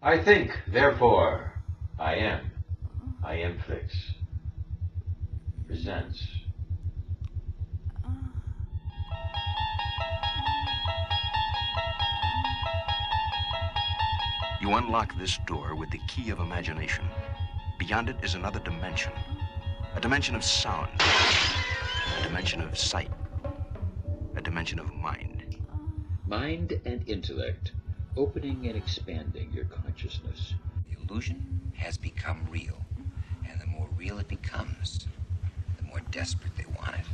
I think, therefore, I am. I am Flix. Presents. You unlock this door with the key of imagination. Beyond it is another dimension. A dimension of sound. A dimension of sight. A dimension of mind. Mind and intellect, opening and expanding your consciousness. The illusion has become real, and the more real it becomes, the more desperate they want it.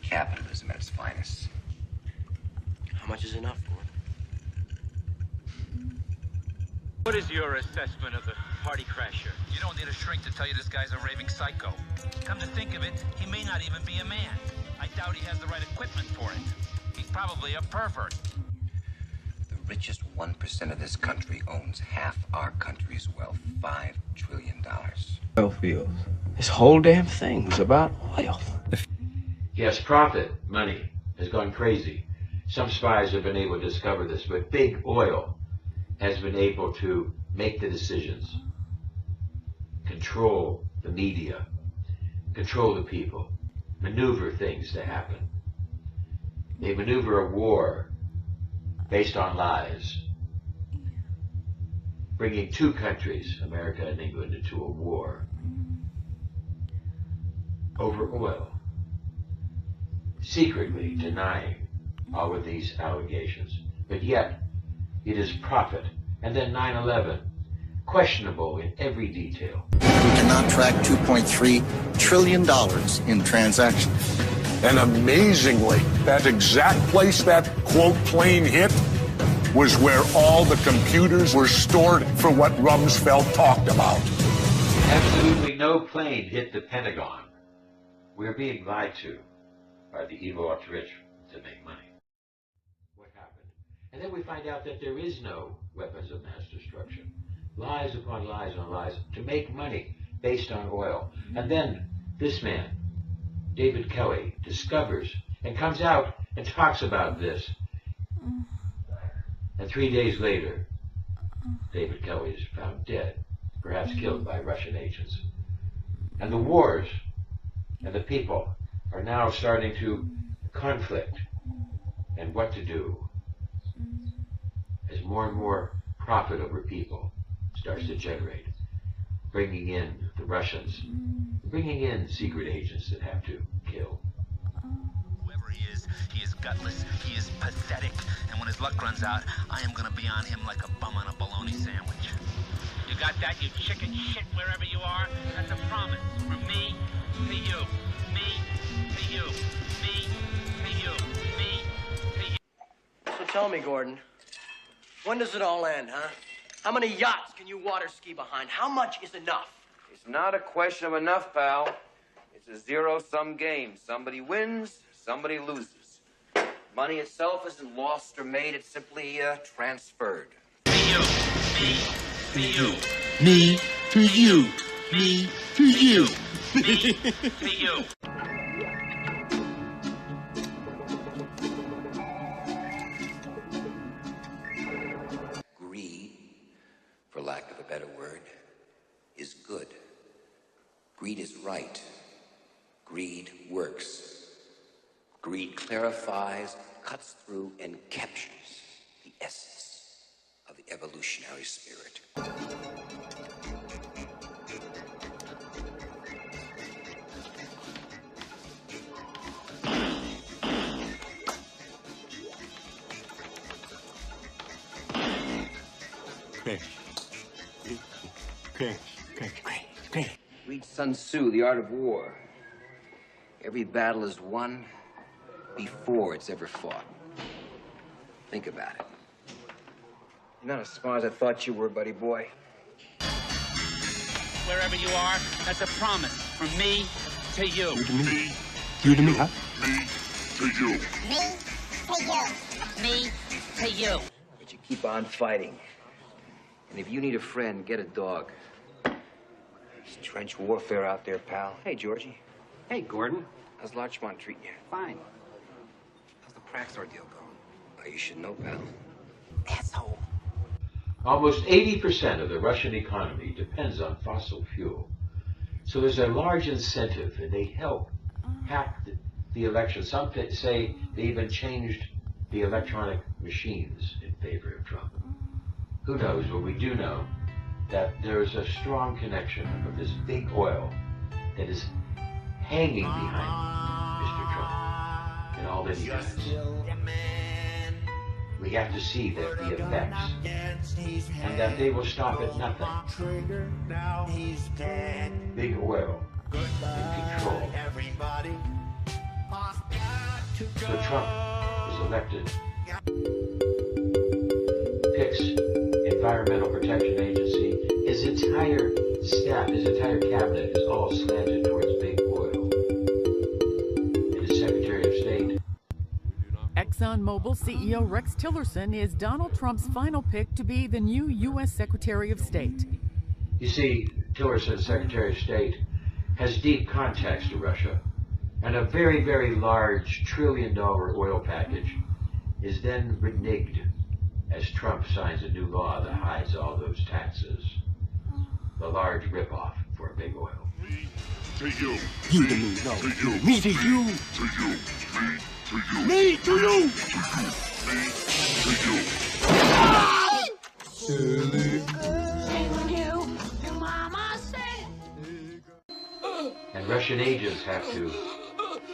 Capitalism at its finest. How much is enough for it? What is your assessment of the party crasher? You don't need a shrink to tell you this guy's a raving psycho. Come to think of it, he may not even be a man. I doubt he has the right equipment for it. He's probably a pervert. The richest 1% of this country owns half our country's wealth, $5 trillion. Oil fields. This whole damn thing was about oil. Yes, profit, money, has gone crazy. Some spies have been able to discover this, but big oil has been able to make the decisions, control the media, control the people, maneuver things to happen. They maneuver a war based on lies, bringing two countries, America and England, into a war over oil, secretly denying all of these allegations. But yet, it is profit. And then 9/11, questionable in every detail. We cannot track $2.3 trillion in transactions. And amazingly, that exact place that, quote, plane hit was where all the computers were stored for what Rumsfeld talked about. Absolutely no plane hit the Pentagon. We're being lied to by the evil ultra-rich to make money. What happened? And then we find out that there is no weapons of mass destruction. Lies upon lies on lies to make money based on oil. And then this man, David Kelly, discovers and comes out and talks about this. And 3 days later, David Kelly is found dead, perhaps killed by Russian agents. And the wars and the people are now starting to conflict and what to do as more and more profit over people starts to generate, bringing in the Russians, bringing in secret agents that have to kill. Whoever he is gutless, he is pathetic, and when his luck runs out, I am gonna be on him like a bum on a bologna sandwich. You got that, you chicken shit, wherever you are? That's a promise from me to you. Me to you. Me to you. Me to you. So tell me, Gordon, when does it all end, huh? How many yachts can you water ski behind? How much is enough? It's not a question of enough, pal. It's a zero-sum game. Somebody wins, somebody loses. Money itself isn't lost or made. It's simply transferred. To you. Me to you. Me to you. Me to you. Me to you. Greed, for lack of a better word, is good. Greed is right. Greed works. Greed clarifies, cuts through, and captures the essence of the evolutionary spirit. Read Sun Tzu, The Art of War. Every battle is won before it's ever fought. Think about it. You're not as smart as I thought you were, buddy boy. Wherever you are, that's a promise from me to you. You to me? You to me, huh? Me to you. Me to you. But you keep on fighting. And if you need a friend, get a dog. It's trench warfare out there, pal. Hey, Georgie. Hey, Gordon. How's Larchmont treating you? Fine. How's the Prax ordeal going? Oh, you should know, pal. Asshole. Almost 80% of the Russian economy depends on fossil fuel. So there's a large incentive, and they help hack the election. Some say they even changed the electronic machines in favor of Trump. Who knows? But we do know that there is a strong connection of this big oil that is hanging behind Mr. Trump and all that he does. We have to see that the effects, and that they will stop at nothing. Big oil in control. So Trump is elected, picks Environmental Protection Agency. His entire staff, his entire cabinet is all slanted towards big oil. And his Secretary of State. ExxonMobil CEO Rex Tillerson is Donald Trump's final pick to be the new U.S. Secretary of State. You see, Tillerson, Secretary of State, has deep contacts to Russia, and a very, very large $1 trillion oil package is then reneged as Trump signs a new law that hides all those taxes. The large ripoff for big oil. To you. You to me, no. To you. Me to you. To you. Me to you. Me to you. Silly. And Russian agents have to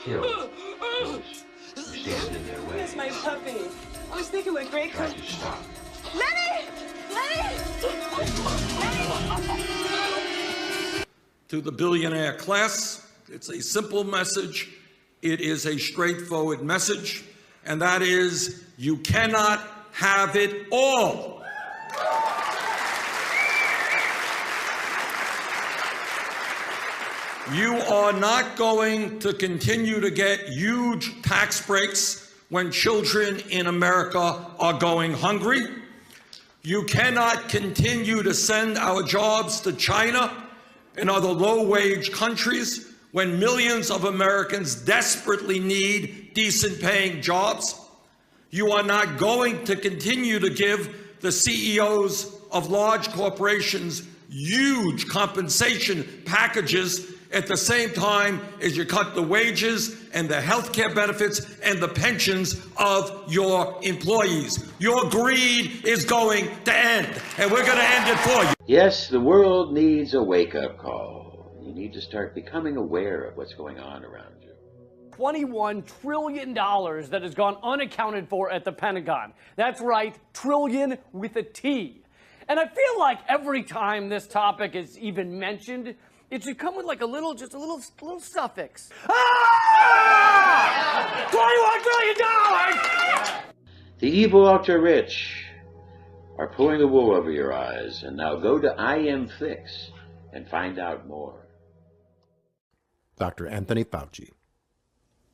kill those who stand in their way. Where's my puppy? I was thinking what great. Try to stop. Lenny! Lenny! To the billionaire class, it's a simple message. It is a straightforward message, and that is, you cannot have it all. You are not going to continue to get huge tax breaks when children in America are going hungry. You cannot continue to send our jobs to China and other low-wage countries when millions of Americans desperately need decent-paying jobs. You are not going to continue to give the CEOs of large corporations huge compensation packages at the same time as you cut the wages and the health care benefits and the pensions of your employees. Your greed is going to end, and we're going to end it for you. Yes, the world needs a wake-up call. You need to start becoming aware of what's going on around you. $21 trillion that has gone unaccounted for at the Pentagon. That's right, trillion with a T. And I feel like every time this topic is even mentioned, it should come with like just a little suffix. Ah! $21 trillion! The evil ultra-rich are pulling the wool over your eyes, and now go to IMFix and find out more. Dr. Anthony Fauci.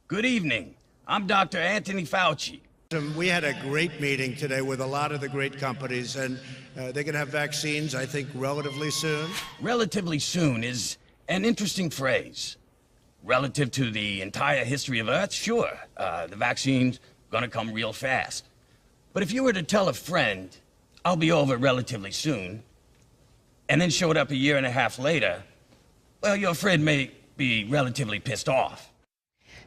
Good evening. I'm Dr. Anthony Fauci. We had a great meeting today with a lot of the great companies, and they're going to have vaccines, I think, relatively soon. Relatively soon is an interesting phrase. Relative to the entire history of Earth, sure, the vaccine's going to come real fast. But if you were to tell a friend, I'll be over relatively soon, and then showed up a year and a half later, well, your friend may be relatively pissed off.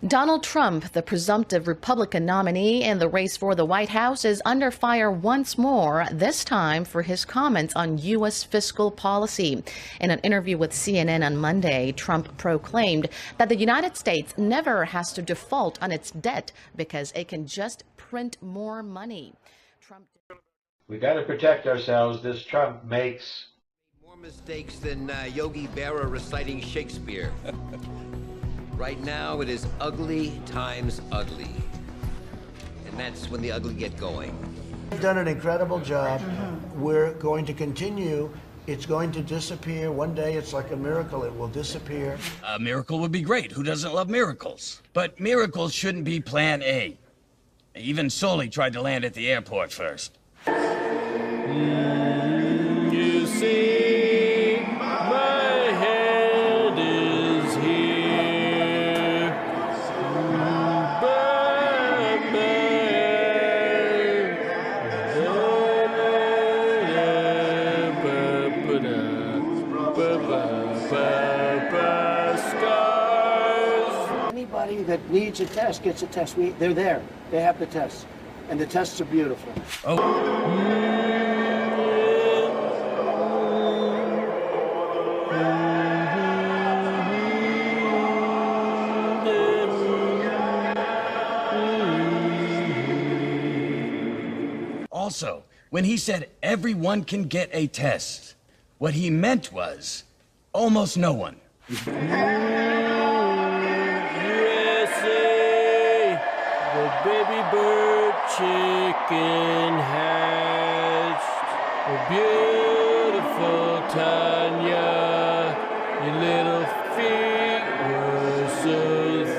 Donald Trump, the presumptive Republican nominee in the race for the White House, is under fire once more, this time for his comments on U.S. fiscal policy. In an interview with CNN on Monday, Trump proclaimed that the United States never has to default on its debt because it can just print more money. We got to protect ourselves. This Trump makes more mistakes than Yogi Berra reciting Shakespeare. Right now, it is ugly times ugly. And that's when the ugly get going. You've done an incredible job. We're going to continue. It's going to disappear. One day, it's like a miracle. It will disappear. A miracle would be great. Who doesn't love miracles? But miracles shouldn't be plan A. Even Sully tried to land at the airport first. You see, my head is here. that needs a test gets a test. They're there. They have the tests. And the tests are beautiful. Also, when he said everyone can get a test, what he meant was almost no one. USA, the baby bird chicken hatched. A beautiful Tanya, your little feet were so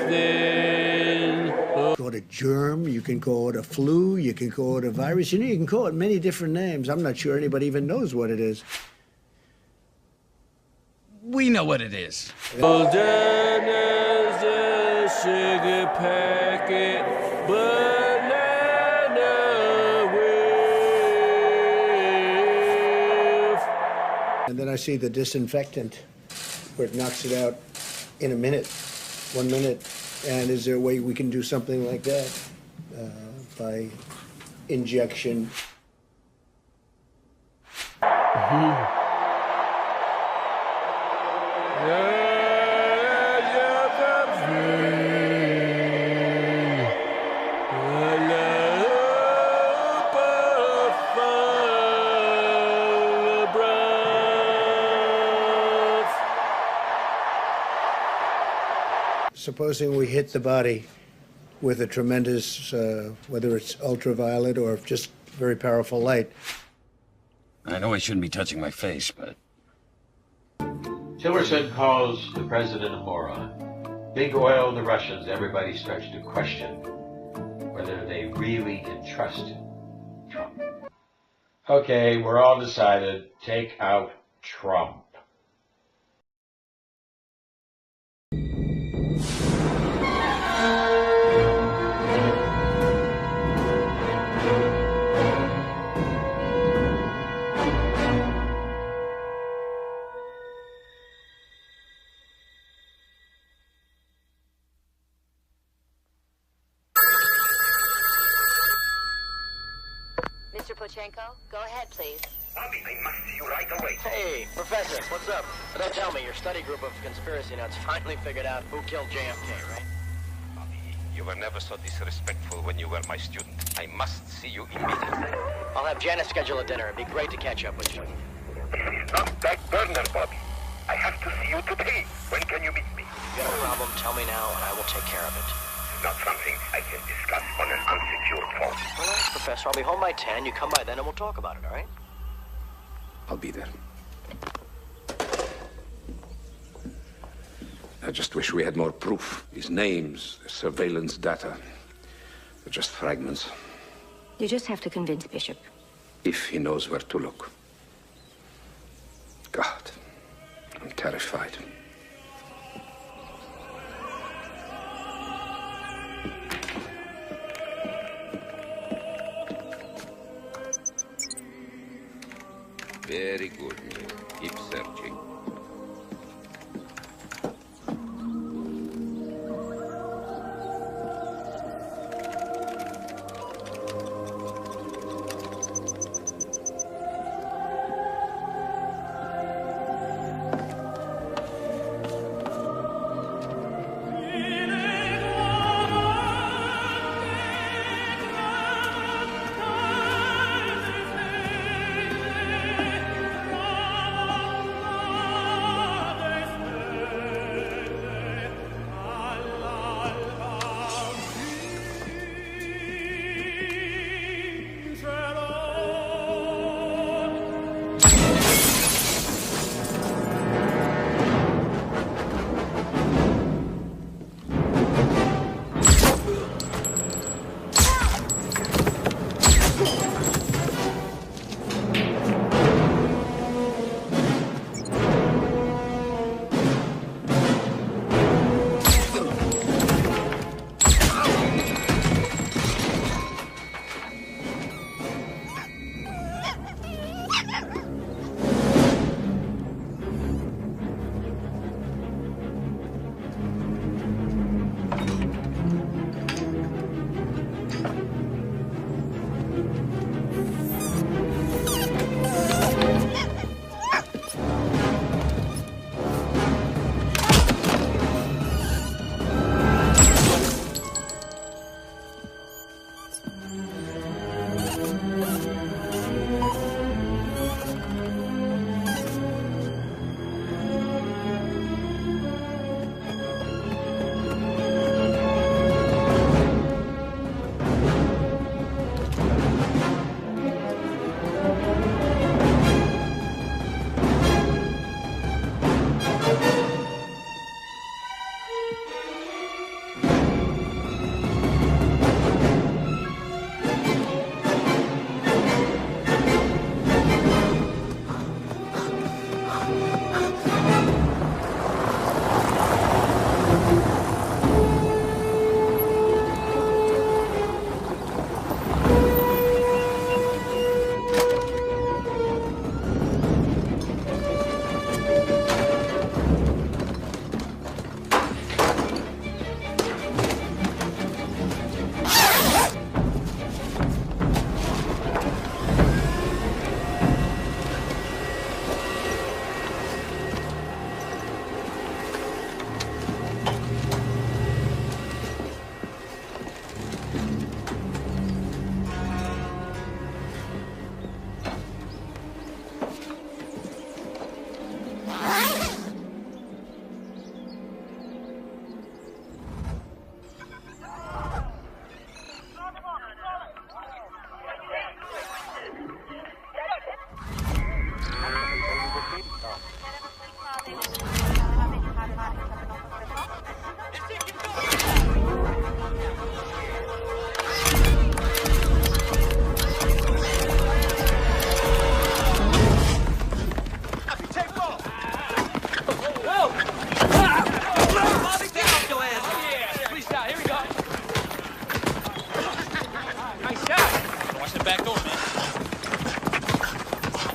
thin. Call it a germ, you can call it a flu, you can call it a virus. You know, you can call it many different names. I'm not sure anybody even knows what it is. We know what it is. Golden as a sugar packet, banana whiff. And then I see the disinfectant, where it knocks it out in a minute, 1 minute. And is there a way we can do something like that by injection? Supposing we hit the body with a tremendous, whether it's ultraviolet or just very powerful light. I know I shouldn't be touching my face, but... Tillerson calls the president a moron. Big oil, the Russians, everybody starts to question whether they really can trust Trump. Okay, we're all decided. Take out Trump. Mr. Pochenko, go ahead, please. Bobby, I must see you right away. Hey, Professor, what's up? Don't tell me, your study group of conspiracy nuts finally figured out who killed JFK, right? Bobby, you were never so disrespectful when you were my student. I must see you immediately. I'll have Janice schedule a dinner. It'd be great to catch up with you. This is not back burner, Bobby. I have to see you today. When can you meet me? If you got a problem, tell me now, and I will take care of it. Not something I can discuss on an unsecured phone. All right, Professor, I'll be home by 10. You come by then and we'll talk about it, all right? I'll be there. I just wish we had more proof. These names, surveillance data, they're just fragments. You just have to convince Bishop. If he knows where to look. God, I'm terrified. Very good. Keep searching.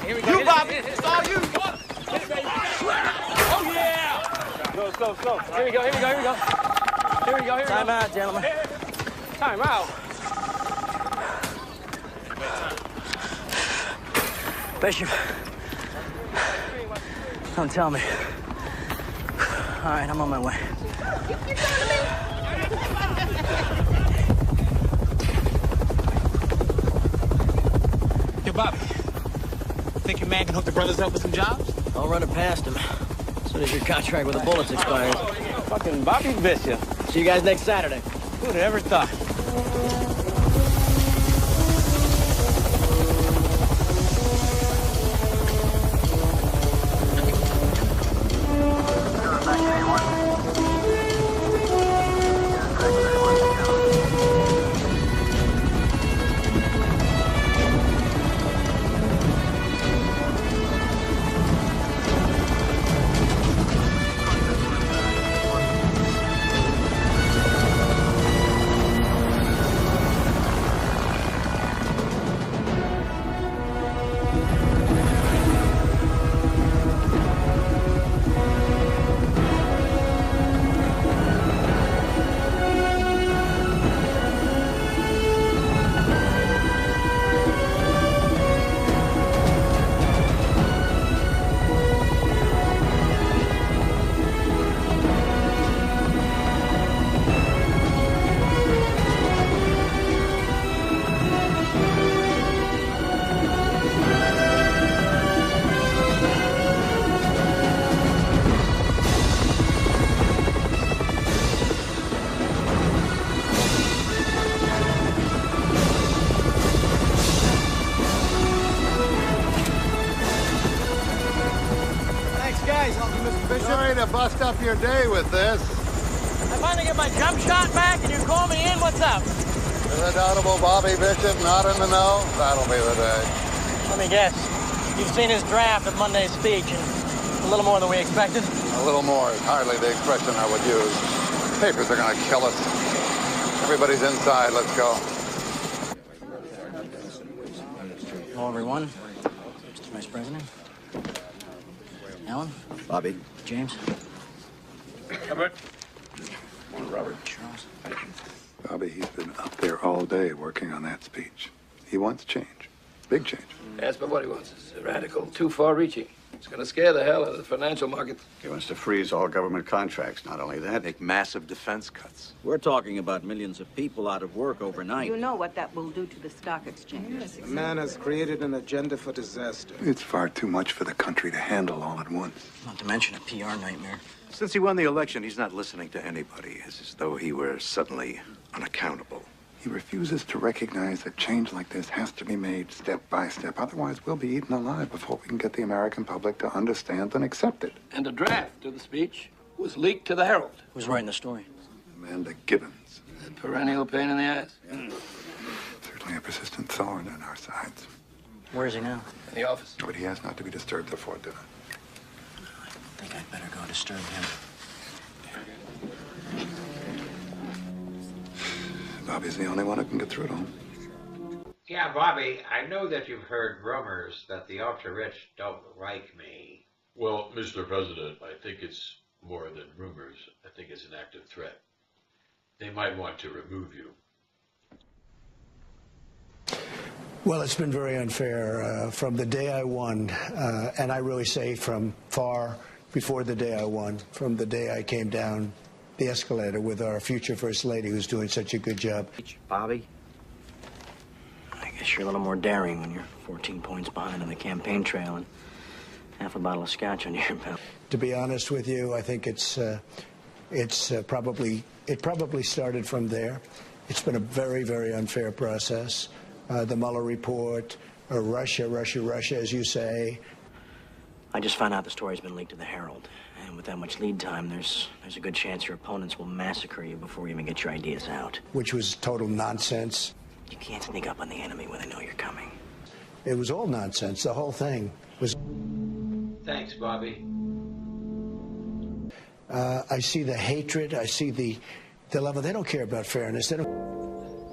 Here we go. You, Bobby. It's all you. Oh, yeah. Go, go, go. Here we go, here we go, here we go. Here we go, here we go. Time out, gentlemen. Time out. Bishop. Don't tell me. All right, I'm on my way. Yo, Bob. Think your man can hook the brothers up with some jobs? I'll run it past him. As soon as your contract with the bullets expires. Fucking Bobby Bishop. See you guys next Saturday. Who'd have ever thought? Sorry to bust up your day with this. I finally get my jump shot back and you call me in? What's up? The redoubtable Bobby Bishop not in the know? That'll be the day. Let me guess. You've seen his draft of Monday's speech and a little more than we expected? A little more is hardly the expression I would use. Papers are gonna kill us. Everybody's inside. Let's go. Hello, everyone. Mr. Vice President. Alan? Bobby. James? Robert. Robert. Charles. Bobby, he's been up there all day working on that speech. He wants change. Big change. Yes, but what he wants is radical, too far-reaching. It's going to scare the hell out of the financial market. He wants to freeze all government contracts. Not only that, make massive defense cuts. We're talking about millions of people out of work overnight. You know what that will do to the stock exchange. The man has created an agenda for disaster. It's far too much for the country to handle all at once. Not to mention a PR nightmare. Since he won the election, he's not listening to anybody. It's as though he were suddenly unaccountable. He refuses to recognize that change like this has to be made step by step. Otherwise, we'll be eaten alive before we can get the American public to understand and accept it. And the draft of the speech was leaked to the Herald. Who's writing the story? Amanda Gibbons. A perennial pain in the ass. Certainly a persistent thorn in our sides. Where is he now? In the office. But he asked not to be disturbed before dinner. I think I'd better go disturb him. Bobby's the only one who can get through to him. Yeah, Bobby, I know that you've heard rumors that the ultra-rich don't like me. Well, Mr. President, I think it's more than rumors. I think it's an active threat. They might want to remove you. Well, it's been very unfair from the day I won, and I really say from far before the day I won, from the day I came down the escalator with our future First Lady who's doing such a good job. Bobby? I guess you're a little more daring when you're 14 points behind on the campaign trail and half a bottle of scotch under your belt. To be honest with you, I think it probably started from there. It's been a very, very unfair process. The Mueller report, Russia, as you say. I just found out the story's been leaked to the Herald. And with that much lead time, there's a good chance your opponents will massacre you before you even get your ideas out. Which was total nonsense. You can't sneak up on the enemy when they know you're coming. It was all nonsense. The whole thing was... Thanks, Bobby. I see the hatred. I see the level. They don't care about fairness. They don't...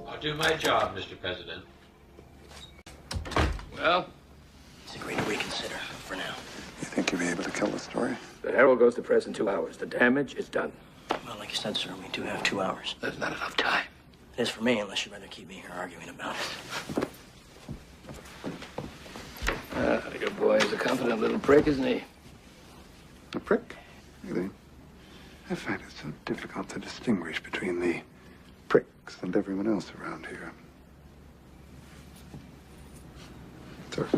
I'll do my job, Mr. President. Well? It's a greater we can tell the story? The Herald goes to press in 2 hours. The damage is done. Well, like you said, sir, we do have 2 hours. There's not enough time. It is for me, unless you'd rather keep me here arguing about it. Your boy is a confident little prick, isn't he? A prick? Really? I find it so difficult to distinguish between the pricks and everyone else around here. Sir.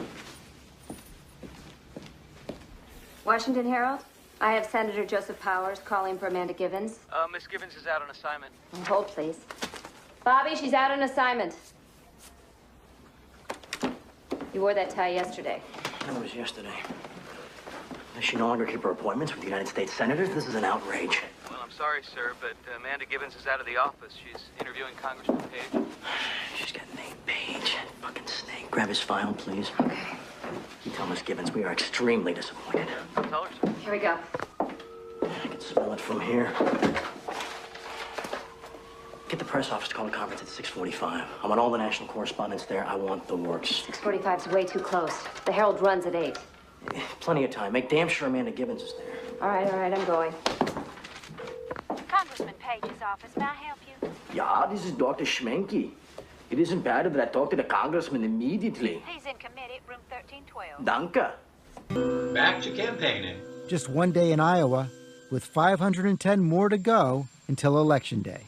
Washington Herald? I have Senator Joseph Powers calling for Amanda Givens. Miss Givens is out on assignment. Hold, please. Bobby, she's out on assignment. You wore that tie yesterday. That was yesterday. Does she no longer keep her appointments with the United States senators? This is an outrage. Well, I'm sorry, sir, but Amanda Givens is out of the office. She's interviewing Congressman Page. She's got Nate Page. Fucking snake. Grab his file, please. Okay. You tell Miss Givens we are extremely disappointed. Tell her, sir. Here we go. I can smell it from here. Get the press office to call a conference at 6:45. I want all the national correspondents there. I want the works. 6:45 is way too close. The Herald runs at 8. Plenty of time. Make damn sure Amanda Givens is there. All right, I'm going. Congressman Page's office. May I help you? Yeah, this is Dr. Schmenke. It isn't bad that I talk to the congressman immediately. He's in committee, room 1312. Danke. Back to campaigning. Just one day in Iowa, with 510 more to go until Election Day.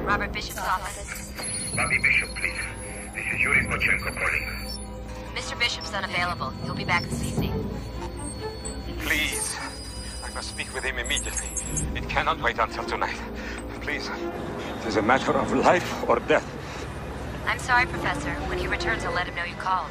Robert Bishop's office. Bobby Bishop, please. This is Yuri Pochenko calling. Mr. Bishop's unavailable. He'll be back this evening. Please. I must speak with him immediately. It cannot wait until tonight. Please. It is a matter of life or death. I'm sorry, Professor. When he returns, I'll let him know you called.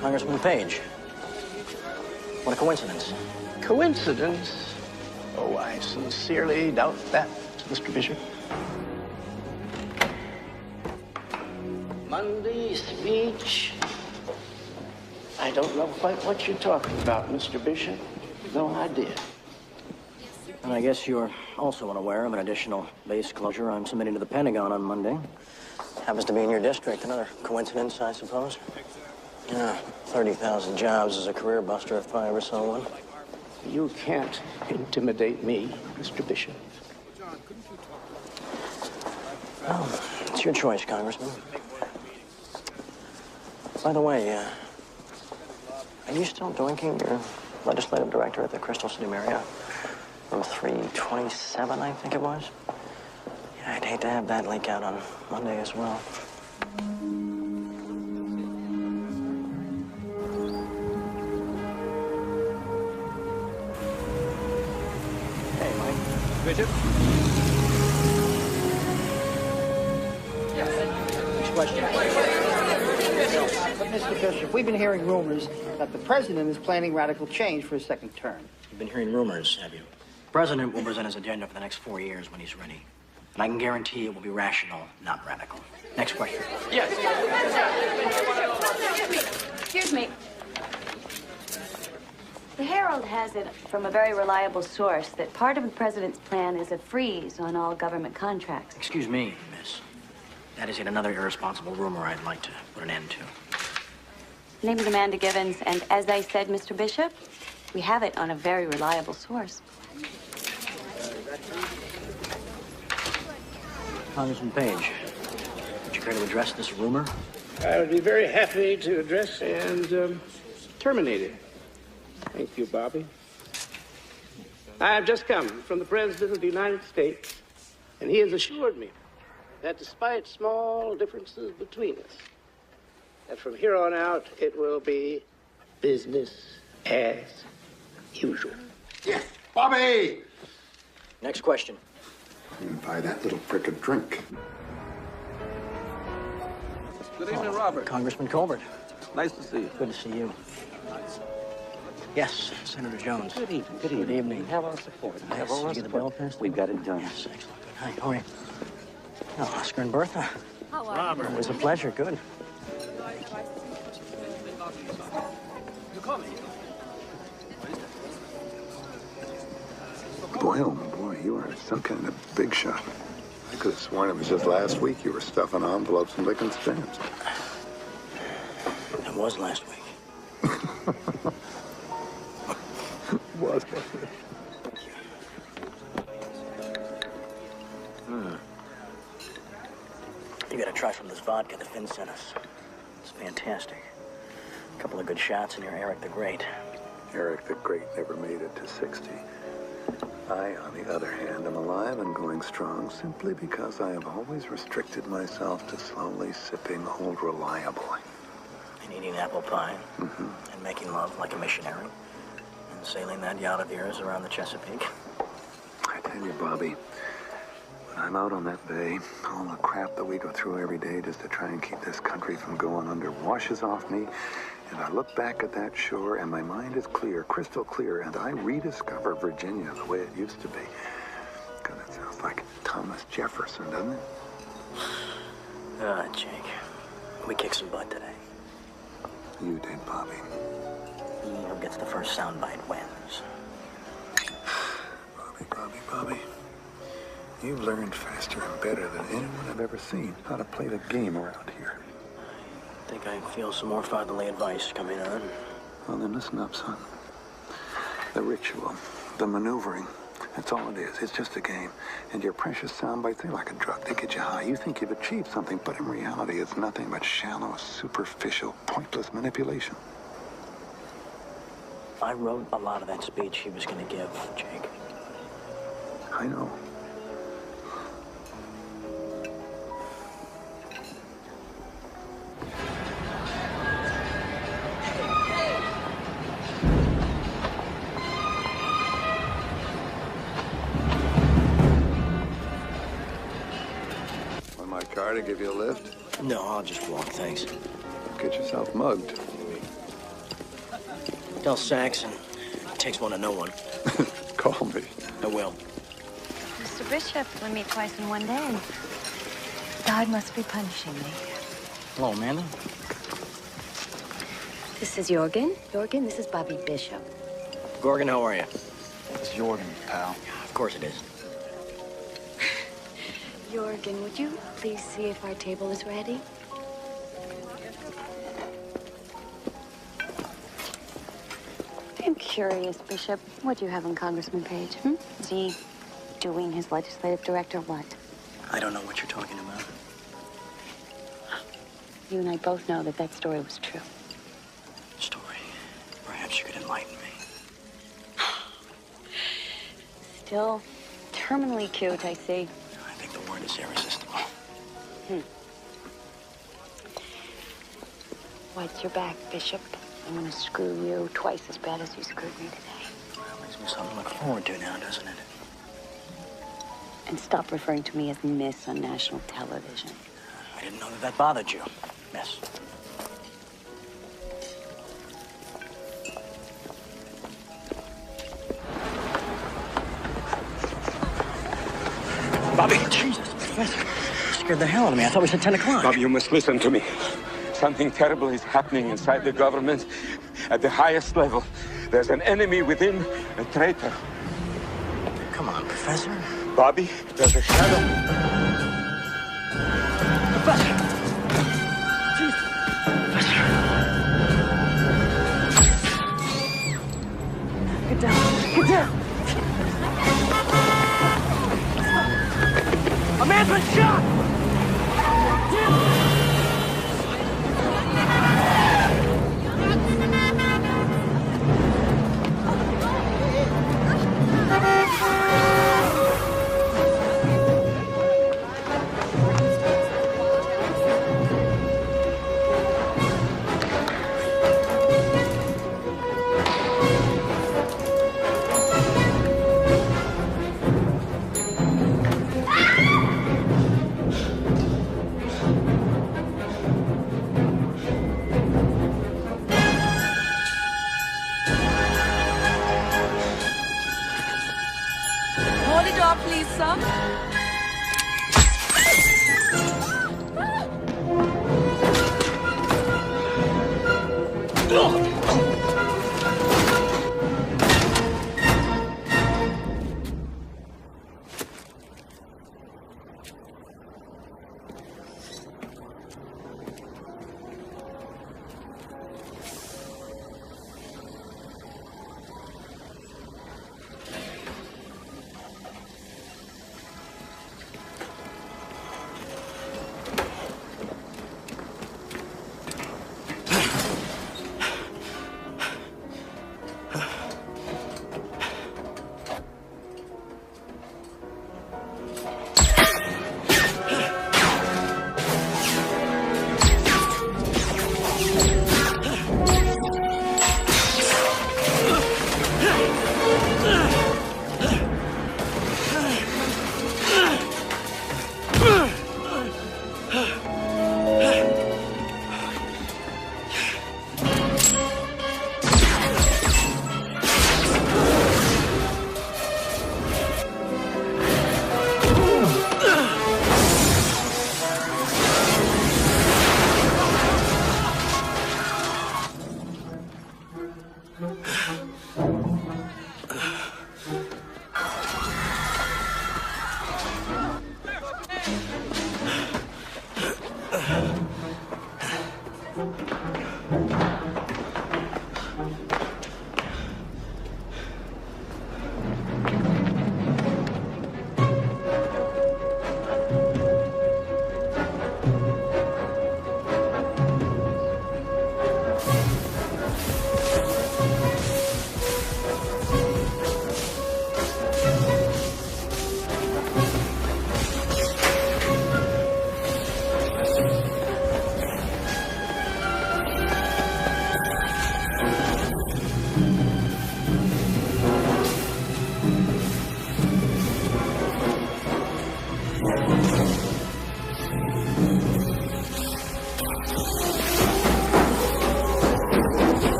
Congressman Page. What a coincidence. Coincidence? Oh, I sincerely doubt that, Mr. Bishop. Monday speech. I don't know quite what you're talking about, Mr. Bishop. No idea. And I guess you're also unaware of an additional base closure I'm submitting to the Pentagon on Monday. Happens to be in your district. Another coincidence, I suppose. Yeah, 30,000 jobs as a career buster if I ever saw one. You can't intimidate me, Mr. Bishop. Well, it's your choice, Congressman. By the way, are you still doinking your legislative director at the Crystal City Marriott? Room 327, I think it was? Yeah, I'd hate to have that leak out on Monday as well. Bishop? Next question. But Mr. Bishop, we've been hearing rumors that the president is planning radical change for his second term. You've been hearing rumors, have you? The president will present his agenda for the next 4 years when he's ready. And I can guarantee it will be rational, not radical. Next question. Yes. Excuse me. The Herald has it from a very reliable source that part of the president's plan is a freeze on all government contracts. Excuse me, miss. That is yet another irresponsible rumor I'd like to put an end to. The name is Amanda Givens, and as I said, Mr. Bishop, we have it on a very reliable source. Congressman Page, would you care to address this rumor? I would be very happy to address and terminate it. Thank you, Bobby. I have just come from the President of the United States, and he has assured me that despite small differences between us, that from here on out, it will be business as usual. Yes, Bobby! Next question. And buy that little prick a drink. Good evening, Robert. Congressman Colbert. Nice to see you. Good to see you. Yes, Senator Jones. Good evening. Good Good evening. We have our support. We have Nice. all our Did you get the bill support. passed? We've got it done. Yes, excellent. Good night. How are you? Oh, Oscar and Bertha. How are Robert. It was a pleasure. Good. Boy, oh boy, you are some kind of big shot. I could have sworn it was just last week you were stuffing envelopes and licking stamps. It was last week. Was. You gotta try from this vodka that Finn sent us. It's fantastic. A couple of good shots, and you're Eric the Great. Eric the Great never made it to 60. I, on the other hand, am alive and going strong simply because I have always restricted myself to slowly sipping Old Reliable. And eating apple pie. And making love like a missionary. And sailing that yacht of yours around the Chesapeake. I tell you, Bobby, when I'm out on that bay, all the crap that we go through every day just to try and keep this country from going under washes off me, and I look back at that shore and my mind is clear, crystal clear, and I rediscover Virginia the way it used to be. God, that sounds like Thomas Jefferson, doesn't it? Ah, Jake. We kicked some butt today. You did, Bobby. Who gets the first soundbite wins. Bobby. You've learned faster and better than anyone I've ever seen how to play the game around here. I think I feel some more fatherly advice coming on. Well, then listen up, son. The ritual, the maneuvering, that's all it is. It's just a game. And your precious sound bites, they're like a drug. They get you high. You think you've achieved something, but in reality, it's nothing but shallow, superficial, pointless manipulation. I wrote a lot of that speech he was going to give, Jake. I know. Want my car to give you a lift? No, I'll just walk, thanks. Get yourself mugged. Tell Saxon it takes one to know one. Call me. I will. Mr. Bishop, we meet twice in one day. God must be punishing me. Hello, Amanda. This is Jorgen. Jorgen, this is Bobby Bishop. Gorgon, how are you? It's Jorgen, pal. Of course it is. Jorgen, would you please see if our table is ready? I'm curious, Bishop. What do you have on Congressman Page? Is he doing his legislative director what? I don't know what you're talking about. You and I both know that that story was true. Story. Perhaps you could enlighten me. Still terminally cute, I see. I think the word is irresistible. Watch your back, Bishop. I'm gonna screw you twice as bad as you screwed me today. Well, makes me something to look forward to now, doesn't it? And stop referring to me as Miss on national television. I didn't know that bothered you, Miss. Bobby! Jesus, Professor. You scared the hell out of me. I thought we said 10 o'clock. Bobby, you must listen to me. Something terrible is happening inside the government at the highest level. There's an enemy within, a traitor. Come on, Professor. Bobby, there's a shadow. Professor! Jesus! Professor! Get down! Get down! A man's been shot! Please, sir.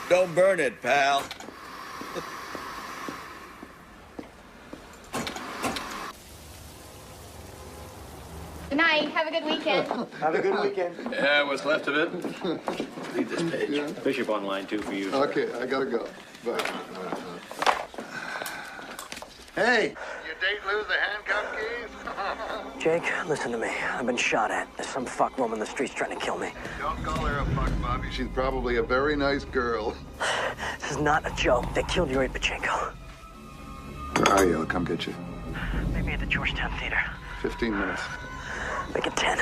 Don't burn it, pal. Good night. Have a good weekend. Have a good weekend. Yeah, what's left of it? Read this page. Bishop on line 2 for you. Okay, I gotta go. Bye. Hey, You date lose the handcuff keys? Jake, listen to me. I've been shot at. There's some fuck roaming the streets trying to kill me. Don't call her a fuck, Bobby. She's probably a very nice girl. This is not a joke. They killed Yuri Pachenko. Where are you? I'll come get you. Maybe at the Georgetown Theater. 15 minutes. Make it 10.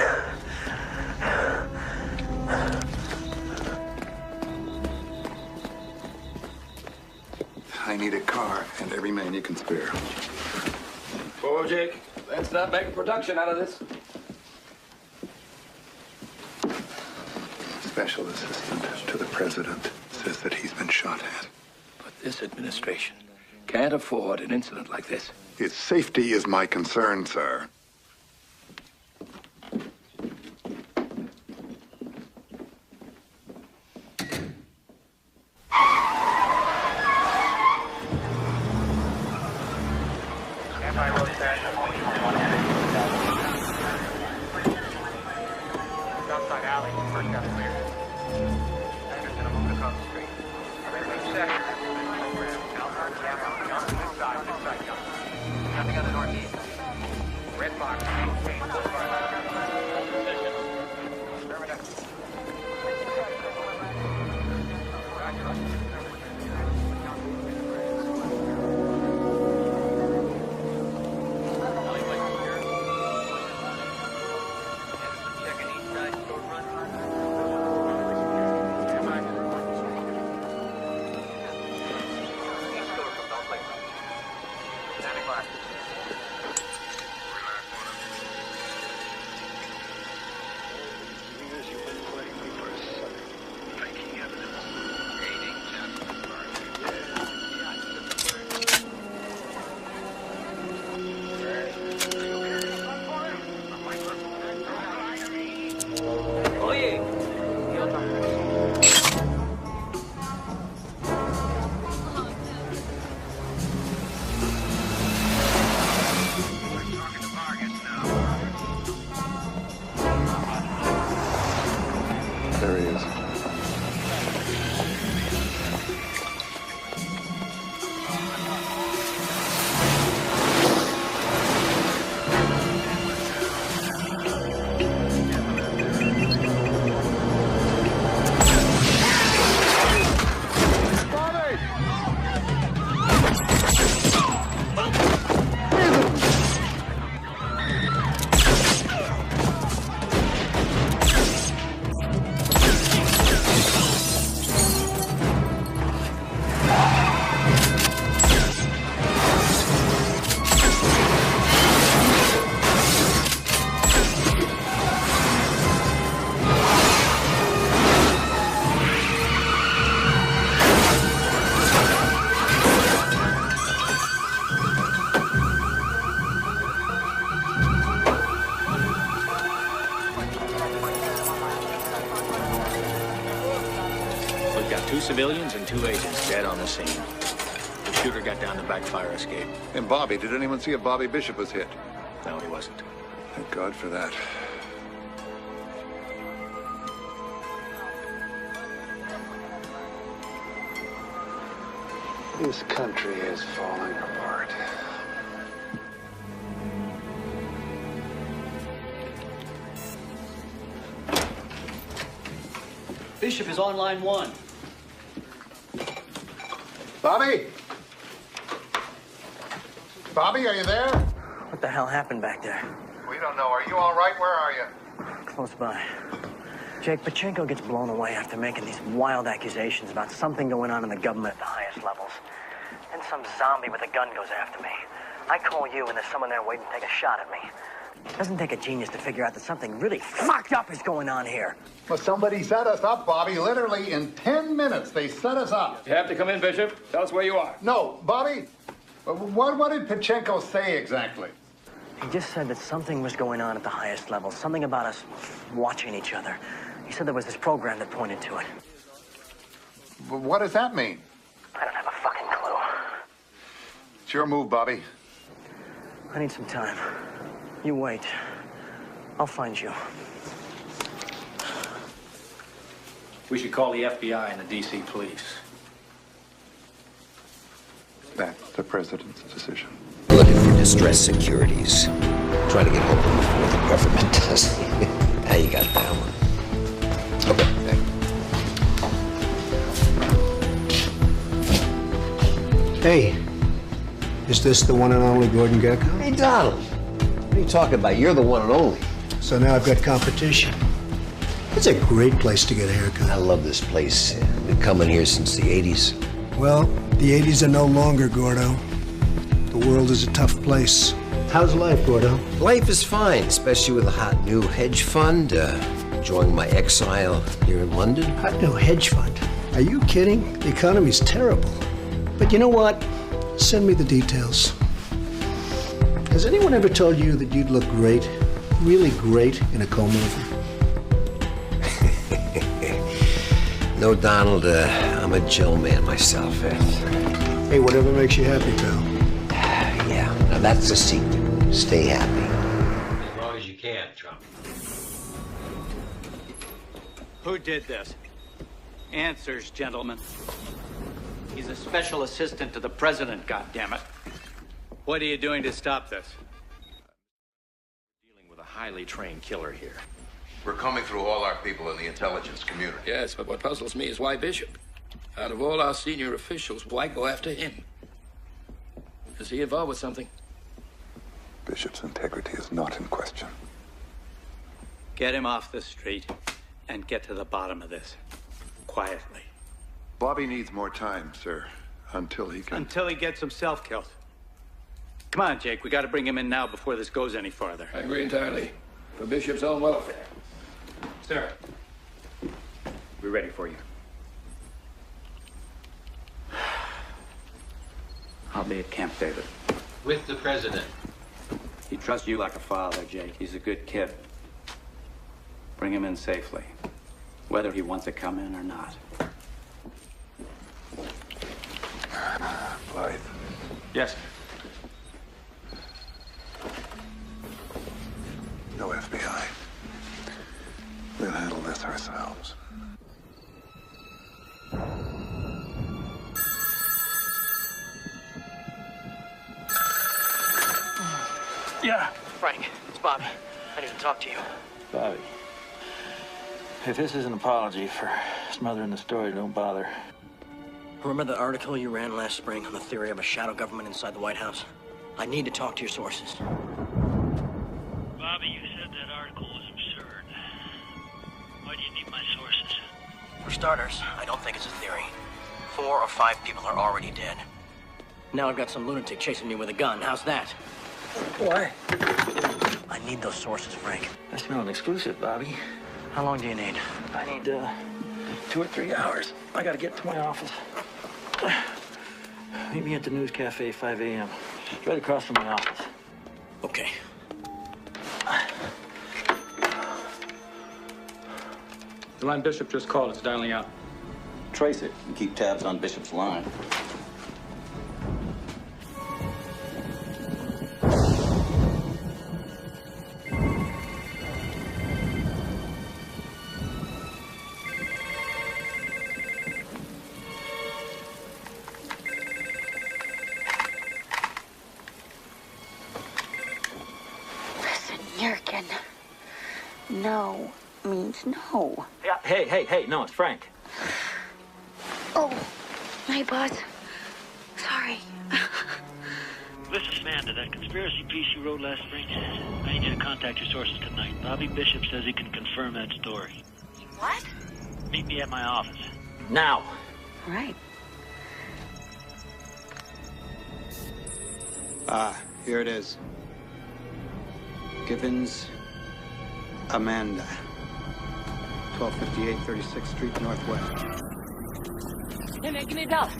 I need a car and every man you can spare. Whoa, Jake. Let's not make a production out of this. Special assistant to the president says that he's been shot at. But this administration can't afford an incident like this. His safety is my concern, sir. There he is. We've got 2 civilians and 2 agents dead on the scene. The shooter got down the back fire escape. And Bobby, did anyone see if Bobby Bishop was hit? No, he wasn't. Thank God for that. This country is falling apart. Bishop is on line 1. Bobby? Bobby, are you there? What the hell happened back there? We don't know. Are you all right? Where are you? Close by. Jake, Pachenko gets blown away after making these wild accusations about something going on in the government at the highest levels. Then some zombie with a gun goes after me. I call you, and there's someone there waiting to take a shot at me. It doesn't take a genius to figure out that something really fucked up is going on here. Well, somebody set us up, Bobby. Literally in 10 minutes, they set us up. You have to come in, Bishop. Tell us where you are. No, Bobby, what did Pachenko say exactly? He just said that something was going on at the highest level. Something about us watching each other. He said there was this program that pointed to it. What does that mean? I don't have a fucking clue. It's your move, Bobby. I need some time. You wait. I'll find you. We should call the FBI and the D.C. police. That's the president's decision. Look, if you distressed securities. Trying to get hold of them before the government does. How you got that one? Okay, back. Hey, is this the one and only Gordon Gekko? Hey, Donald. What are you talking about? You're the one and only. So now I've got competition. It's a great place to get a haircut. I love this place. Been coming here since the 80s. Well, the 80s are no longer, Gordo. The world is a tough place. How's life, Gordo? Life is fine, especially with a hot new hedge fund. Enjoying my exile here in London. Hot new hedge fund? Are you kidding? The economy's terrible. But you know what? Send me the details. Has anyone ever told you that you'd look great, really great, in a comb-over? No, Donald, I'm a gel man myself. Hey, whatever makes you happy, pal. Yeah, now that's the secret. Stay happy. As long as you can, Trump. Who did this? Answers, gentlemen. He's a special assistant to the president, goddammit. What are you doing to stop this? Dealing with a highly trained killer here. We're combing through all our people in the intelligence community. Yes, but what puzzles me is why Bishop? Out of all our senior officials, why go after him? Is he involved with something? Bishop's integrity is not in question. Get him off the street and get to the bottom of this. Quietly. Bobby needs more time, sir, until he can... Until he gets himself killed. Come on, Jake. We got to bring him in now before this goes any farther. I agree entirely. For Bishop's own welfare. Sir, we're ready for you. I'll be at Camp David. With the president. He trusts you like a father, Jake. He's a good kid. Bring him in safely, whether he wants to come in or not. Blythe. Yes. No FBI. We'll handle this ourselves. Yeah. Frank, it's Bobby. I need to talk to you. Bobby, if this is an apology for smothering the story, don't bother. Remember the article you ran last spring on the theory of a shadow government inside the White House? I need to talk to your sources. Bobby, you said that article was absurd. Why do you need my sources? For starters, I don't think it's a theory. 4 or 5 people are already dead. Now I've got some lunatic chasing me with a gun. How's that? Why? I need those sources, Frank. That's not an exclusive, Bobby. How long do you need? I need 2 or 3 hours. I gotta get to my office. Meet me at the News Cafe, 5 a.m. Right across from my office. Okay. The line Bishop just called is dialing out. Trace it and keep tabs on Bishop's line. Yurkin. No means no. Yeah, hey, no, it's Frank. Oh, my boss. Sorry. Listen, Amanda, that conspiracy piece you wrote last spring, I need you to contact your sources tonight. Bobby Bishop says he can confirm that story. What? Meet me at my office. Now. Right. Here it is. Givens, Amanda. 1258 36th Street Northwest. Give me a dollar.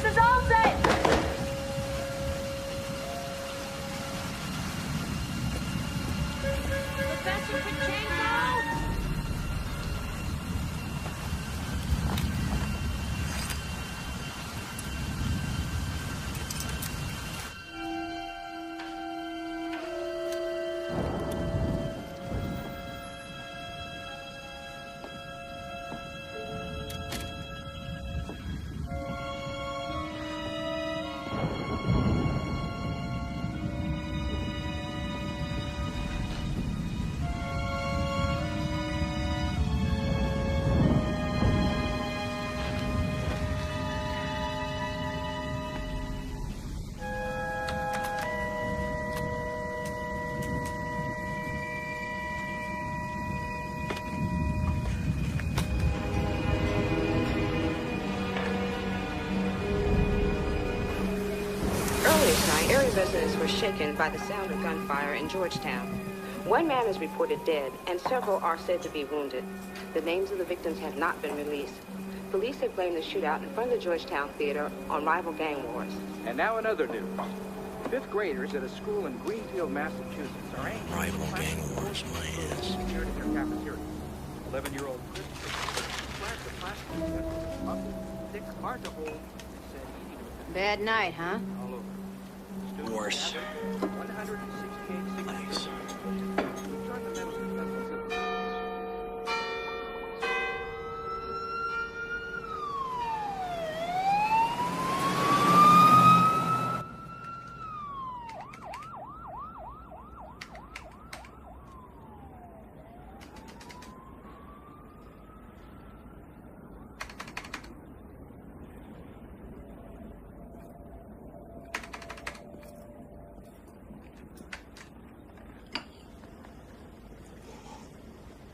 is all set! Professor Pachenko! Area residents were shaken by the sound of gunfire in Georgetown. One man is reported dead, and several are said to be wounded. The names of the victims have not been released. Police have blamed the shootout in front of the Georgetown Theater on rival gang wars. And now another news. Fifth graders at a school in Greenfield, Massachusetts are anxious. Rival gang wars, my ass. Secured in their cafeteria. 11-year-old Christopher flashed the plastic up, thick, hard to hold, and said eating was Bad night, huh? all over. Worse. 168 Thanks.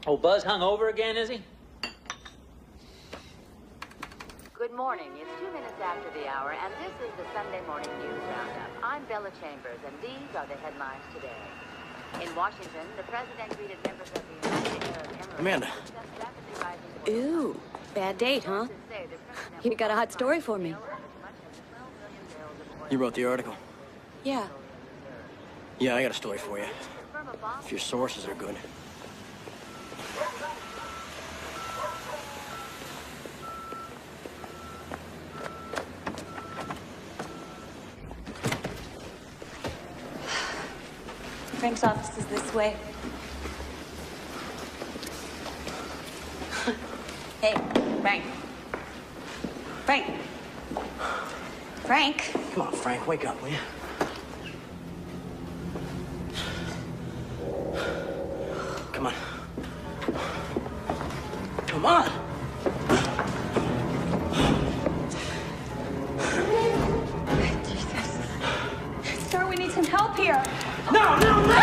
Oh, Buzz hung over again, is he? Good morning. It's 2 minutes after the hour, and this is the Sunday Morning News Roundup. I'm Bella Chambers, and these are the headlines today. In Washington, the president greeted members of the United Arab Emirates. Amanda. Ooh, bad date, huh? You got a hot story for me. You wrote the article? Yeah. Yeah, I got a story for you. If your sources are good. Frank's office is this way. Hey, Frank. Frank. Frank. Come on, Frank, wake up, will you? Come on. Come on! Jesus. Sir, we need some help here. No, no, no!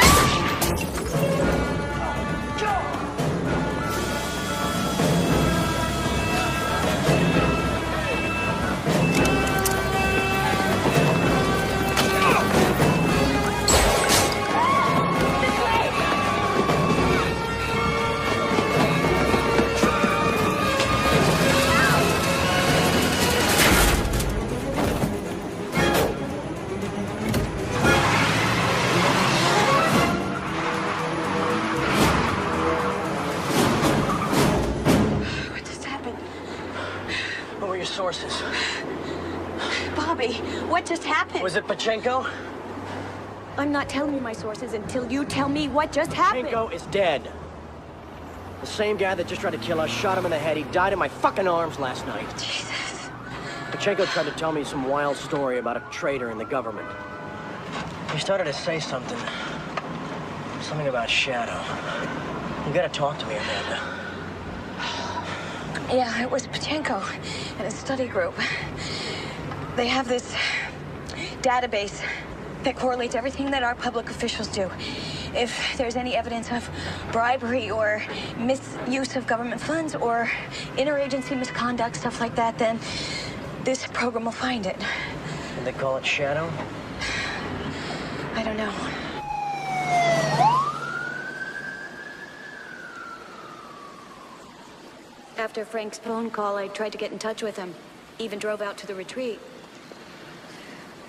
Sources. Bobby, what just happened? Was it Pachenko? I'm not telling you my sources until you tell me what just happened. Pachenko is dead. The same guy that just tried to kill us shot him in the head. He died in my fucking arms last night. Jesus. Pachenko tried to tell me some wild story about a traitor in the government. He started to say something. Something about Shadow. You gotta talk to me, Amanda. Yeah, it was Pachenko and his study group. They have this database that correlates everything that our public officials do. If there's any evidence of bribery or misuse of government funds or interagency misconduct, stuff like that, then this program will find it. And they call it Shadow? I don't know. After Frank's phone call, I tried to get in touch with him. Even drove out to the retreat.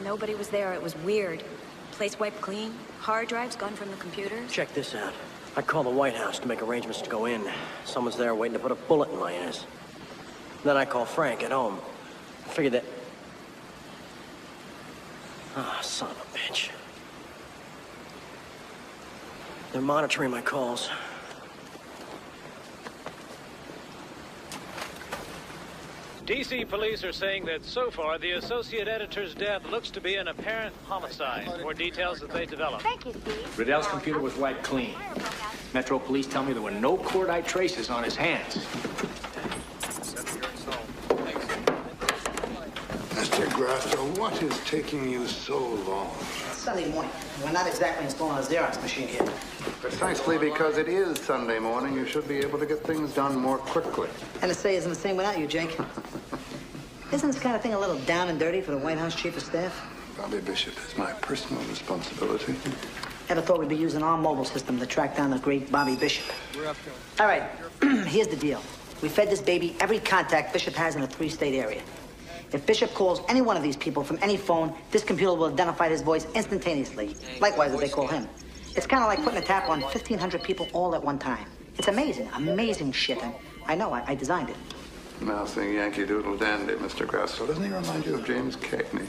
Nobody was there. It was weird. Place wiped clean. Hard drives gone from the computers. Check this out. I called the White House to make arrangements to go in. Someone's there waiting to put a bullet in my ass. Then I call Frank at home. I figured that... Ah, son of a bitch. They're monitoring my calls. DC police are saying that so far the associate editor's death looks to be an apparent homicide. More details as they develop. Thank you, Steve. Riddell's computer was wiped clean. Metro police tell me there were no cordite traces on his hands. Mr. Grasso, what is taking you so long? Sunday morning. We're not exactly installing a Xerox machine here. Precisely because it is Sunday morning, you should be able to get things done more quickly. NSA isn't the same without you, Jake. Isn't this kind of thing a little down and dirty for the White House Chief of Staff? Bobby Bishop is my personal responsibility. Never thought we'd be using our mobile system to track down the great Bobby Bishop. We're up to All right, here's the deal. We fed this baby every contact Bishop has in a 3-state area. If Bishop calls any one of these people from any phone, this computer will identify his voice instantaneously. Likewise, if they call him. It's kind of like putting a tap on 1,500 people all at one time. It's amazing, amazing shit. And I know, I designed it. Mouthing Yankee Doodle Dandy, Mr. Grasso. Doesn't he remind you of James Cagney?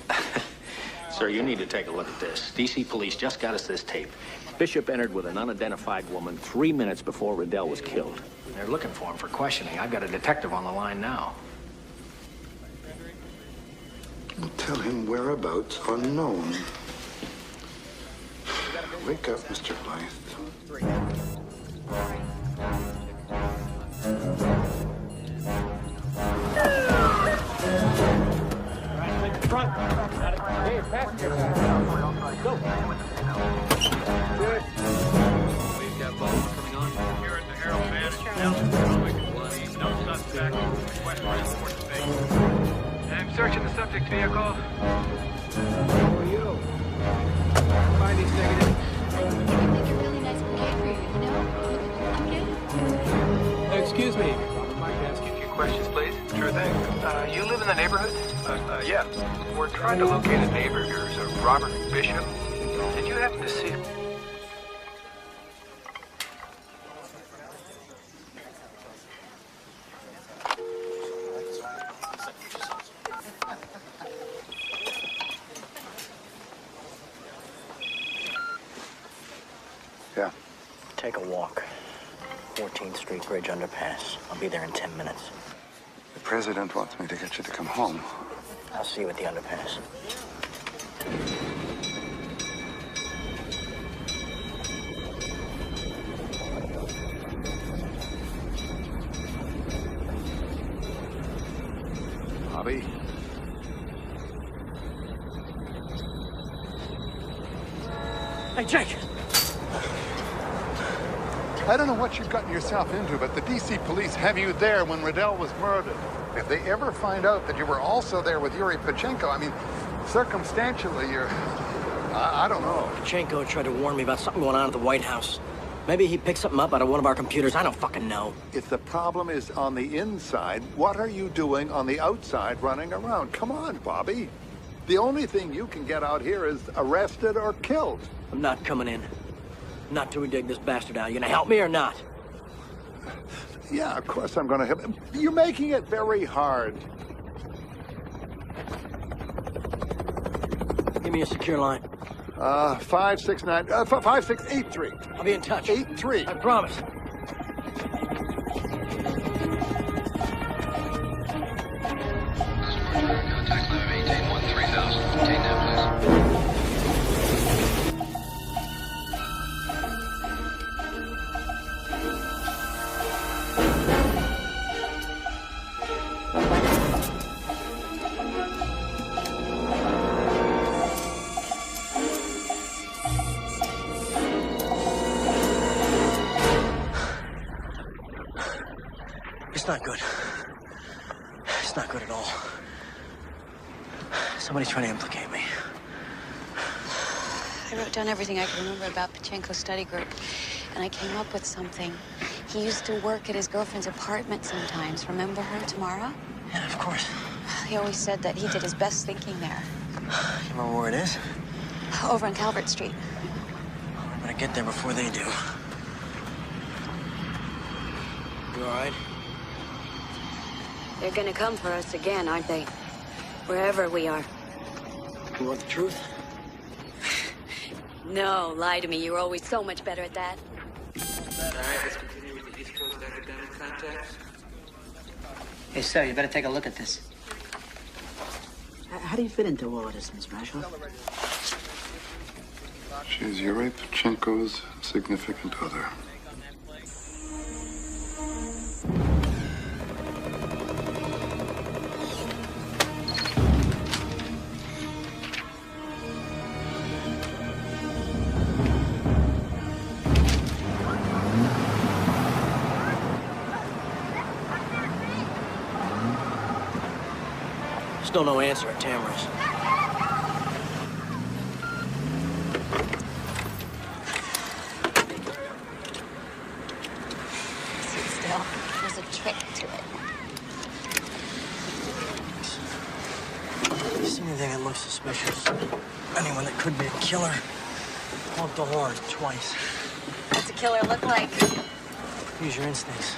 Sir, you need to take a look at this. DC police just got us this tape. Bishop entered with an unidentified woman 3 minutes before Riddell was killed. They're looking for him for questioning. I've got a detective on the line now. We'll tell him whereabouts unknown. Wake up, Mr. Blythe. front. Hey, passenger. Go. Good. We've got boats coming on. Here at the Herald Manor. No suspect. Request transport to base. I'm searching the subject vehicle. Who are you? Findings negative. Excuse me. I'd like to ask you a few questions, please. Sure thing. You live in the neighborhood? Yeah. We're trying to locate a neighbor of yours, Robert Bishop. Did you happen to see him? Yeah. Take a walk. 14th Street Bridge underpass. I'll be there in 10 minutes. The president wants me to get you to come home. I'll see you at the underpass. Bobby? Hey, Jake! I don't know what you've gotten yourself into, but the DC police have you there when Riddell was murdered. If they ever find out that you were also there with Yuri Pachenko, I mean, circumstantially, you're... I don't know. Pachenko tried to warn me about something going on at the White House. Maybe he picked something up out of one of our computers. I don't fucking know. If the problem is on the inside, what are you doing on the outside running around? Come on, Bobby. The only thing you can get out here is arrested or killed. I'm not coming in. Not till we dig this bastard out. You gonna help me or not? Yeah, of course I'm gonna help. You're making it very hard. Give me a secure line. 569, 5683. I'll be in touch. 83. I promise. Contact level 18-1-3000. Take now, please. It's not good. It's not good at all. Somebody's trying to implicate me. I wrote down everything I could remember about Pachenko's study group, and I came up with something. He used to work at his girlfriend's apartment sometimes. Remember her, Tamara? Yeah, of course. He always said that he did his best thinking there. You remember where it is? Over on Calvert Street. I'm gonna get there before they do. You all right? They're gonna come for us again, aren't they? Wherever we are. You want the truth? No, lie to me. You're always so much better at that. All right, let's continue with the East Coast academic contacts. Hey, sir, you better take a look at this. How do you fit into all of this, Miss Marshall? She's Yuri Pachenko's significant other. Still no answer at Tamara's. Sit still. There's a trick to it. You see anything that looks suspicious? Anyone that could be a killer? Honk the horn twice. What's a killer look like? Use your instincts.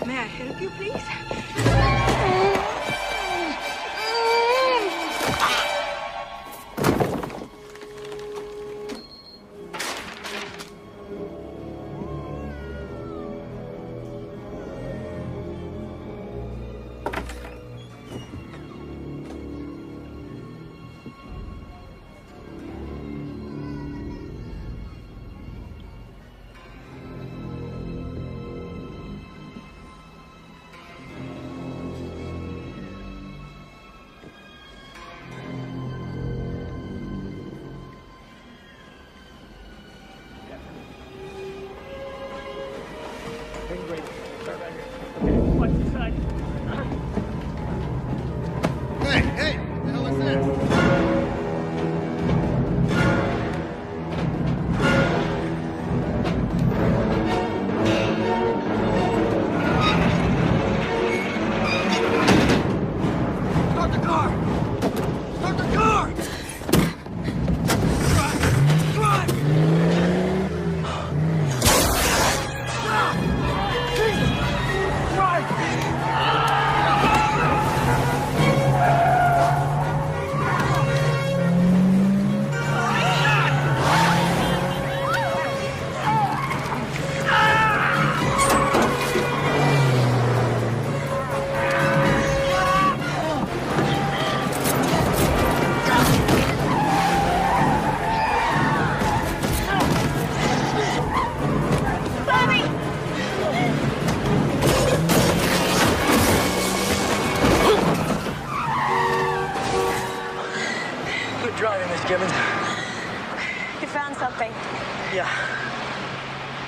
May I help you, please?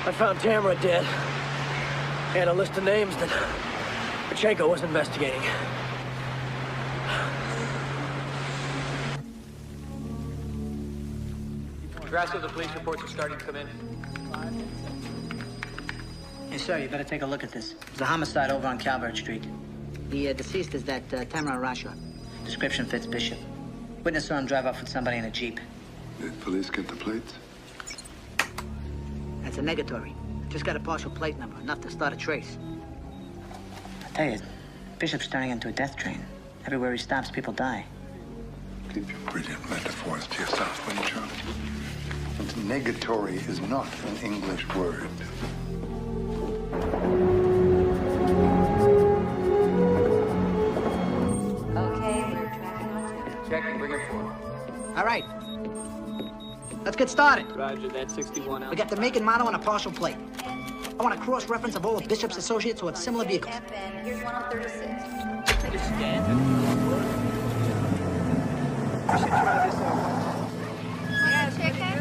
I found Tamara dead. And a list of names that Pachenko was investigating. Grasso, the police reports are starting to come in. Hey, sir, you better take a look at this. There's a homicide over on Calvert Street. The deceased is that Tamara Rasha. Description fits Bishop. Witness saw him drive off with somebody in a Jeep. Did police get the plates? That's a negatory. Just got a partial plate number, enough to start a trace. I tell you, Bishop's turning into a death train. Everywhere he stops, people die. Keep your brilliant metaphors to yourself, will you, Charlie? And negatory is not an English word. Okay, we're tracking on to. Checking, bring it forward. All right. Let's get started. Roger, that's 61 out. We got the make and model and a partial plate. I want a cross-reference of all of Bishop's associates who have similar vehicles. Here's one on 36. Yeah, chicken.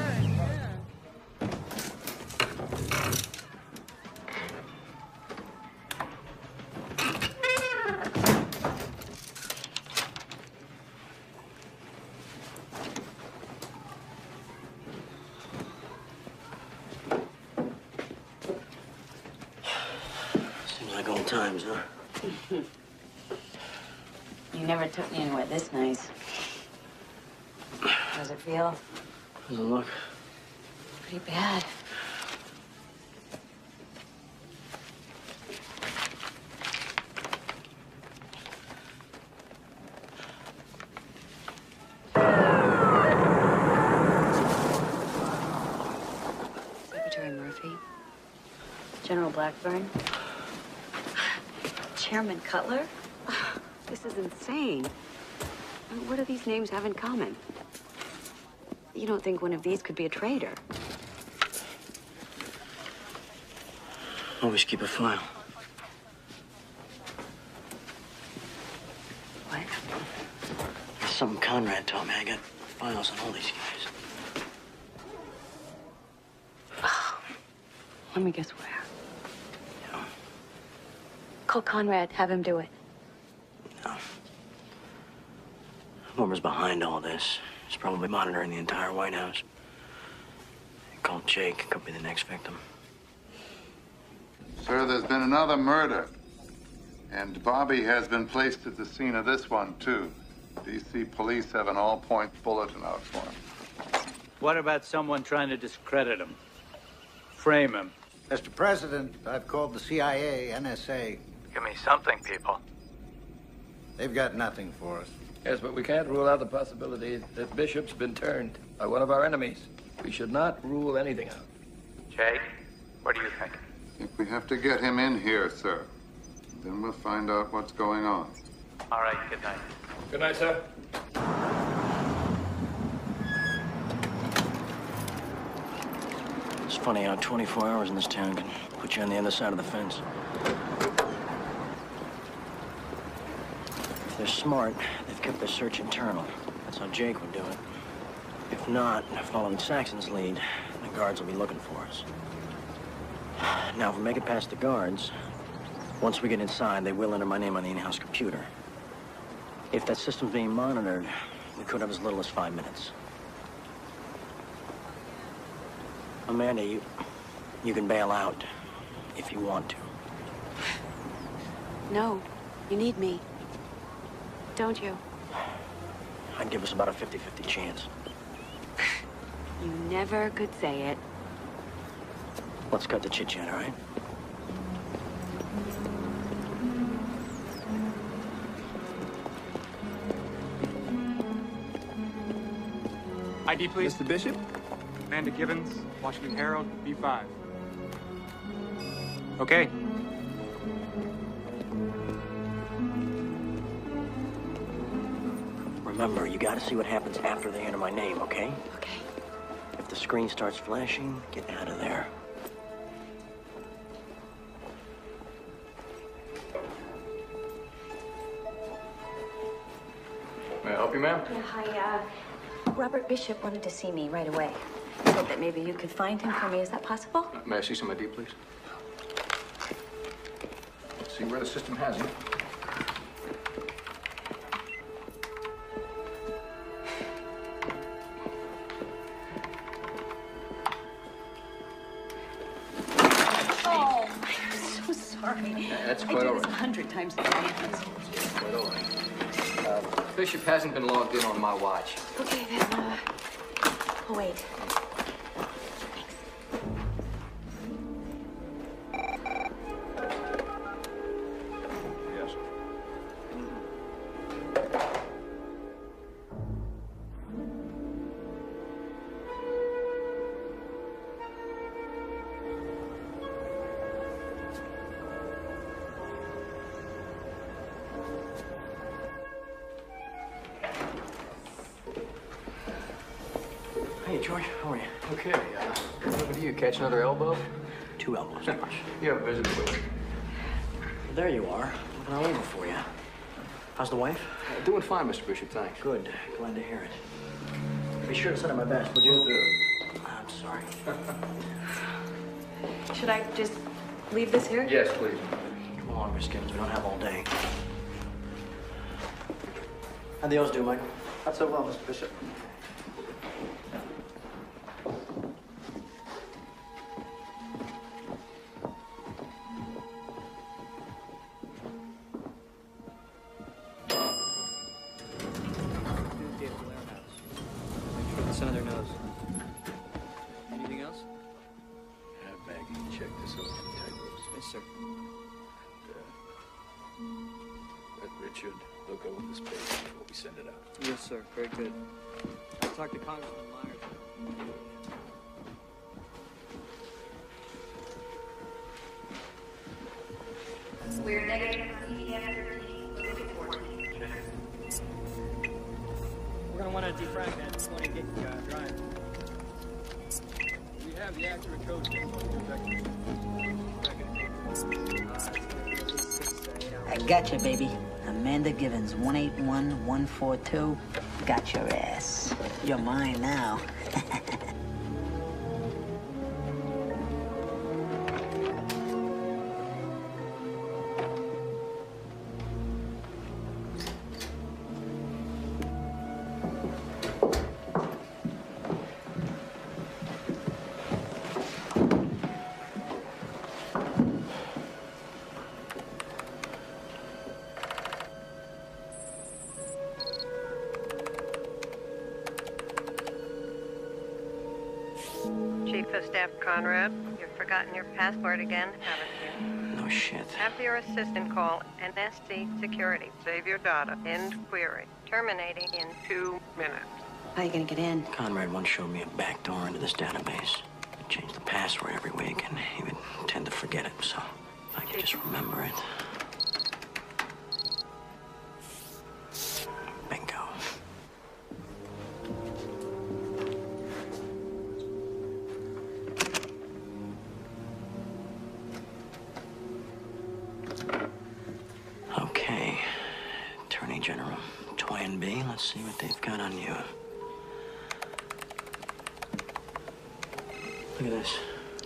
Seems like old times, huh? You never took me anywhere this nice. How does it feel? How's it look? Pretty bad. Secretary Murphy. General Blackburn. Chairman Cutler. This is insane. What do these names have in common? You don't think one of these could be a traitor? Always keep a file. What? There's something Conrad told me. I got files on all these guys. Oh, let me guess where. Call Conrad. Have him do it. No. Whoever's behind all this is probably monitoring the entire White House. Call Jake. Could be the next victim. Sir, there's been another murder. And Bobby has been placed at the scene of this one, too. DC police have an all-point bulletin out for him. What about someone trying to discredit him? Frame him? Mr. President, I've called the CIA, NSA. Give me something, people. They've got nothing for us. Yes, but we can't rule out the possibility that Bishop's been turned by one of our enemies. We should not rule anything out. Jake, what do you think? I think we have to get him in here, sir. Then we'll find out what's going on. All right, good night. Good night, sir. It's funny how 24 hours in this town can put you on the other side of the fence. If they're smart, they've kept their search internal. That's how Jake would do it. If not, following Saxon's lead, the guards will be looking for us. Now, if we make it past the guards, once we get inside, they will enter my name on the in-house computer. If that system's being monitored, we could have as little as 5 minutes. Amanda, you can bail out if you want to. No, you need me. Don't you? I'd give us about a 50-50 chance. You never could say it. Let's cut the chit-chat, all right? ID, please. Mr. Bishop? Amanda Gibbons, Washington Herald, B5. Okay. Remember, you gotta see what happens after they enter my name, okay? Okay. If the screen starts flashing, get out of there. May I help you, ma'am? Yeah, hi, Robert Bishop wanted to see me right away. hope that maybe you could find him for me. Is that possible? May I see some ID, please? Let's see where the system has him. Oh, I'm so sorry. That's I quite do all this right. 100 times a day. Quite all right. Bishop hasn't been logged in on my watch. Okay, then, I'll wait. Yes. Hey, George, how are you? Okay, over to you. Catch another elbow? 2 elbows, George. You have a visitor with you. There you are. Looking all over for you. How's the wife? Doing fine, Mr. Bishop, thanks. Good. Glad to hear it. Be sure to send her my best, would you? Will do. I'm sorry. Should I just leave this here? Yes, please. Come along, Miss Gibbons. We don't have all day. How'd the O's do, Michael? Not so well, Mr. Bishop. Under their nose. Anything else? Have Maggie check this over the typos. Yes, sir. Let Richard look over this page before we send it out. Yes, sir. Very good. I talked to Congressman Myers. We're negative CDF 13, 14. We're going to want to defrag that 20 gig drive. We have the accurate code names on the I gotcha, baby. Amanda Givens, 181142. Got your ass. You're mine now. Chief of Staff Conrad, you've forgotten your password again, haven't No shit. you? Have your assistant call NSC Security. Save your data. End query. Terminating in 2 minutes. How are you gonna get in? Conrad once showed me a back door into this database. I changed the password every week, and he would tend to forget it, so if I could just remember it. Bingo. Okay. Attorney General Toynbee, let's see what they've got on you. Look at this.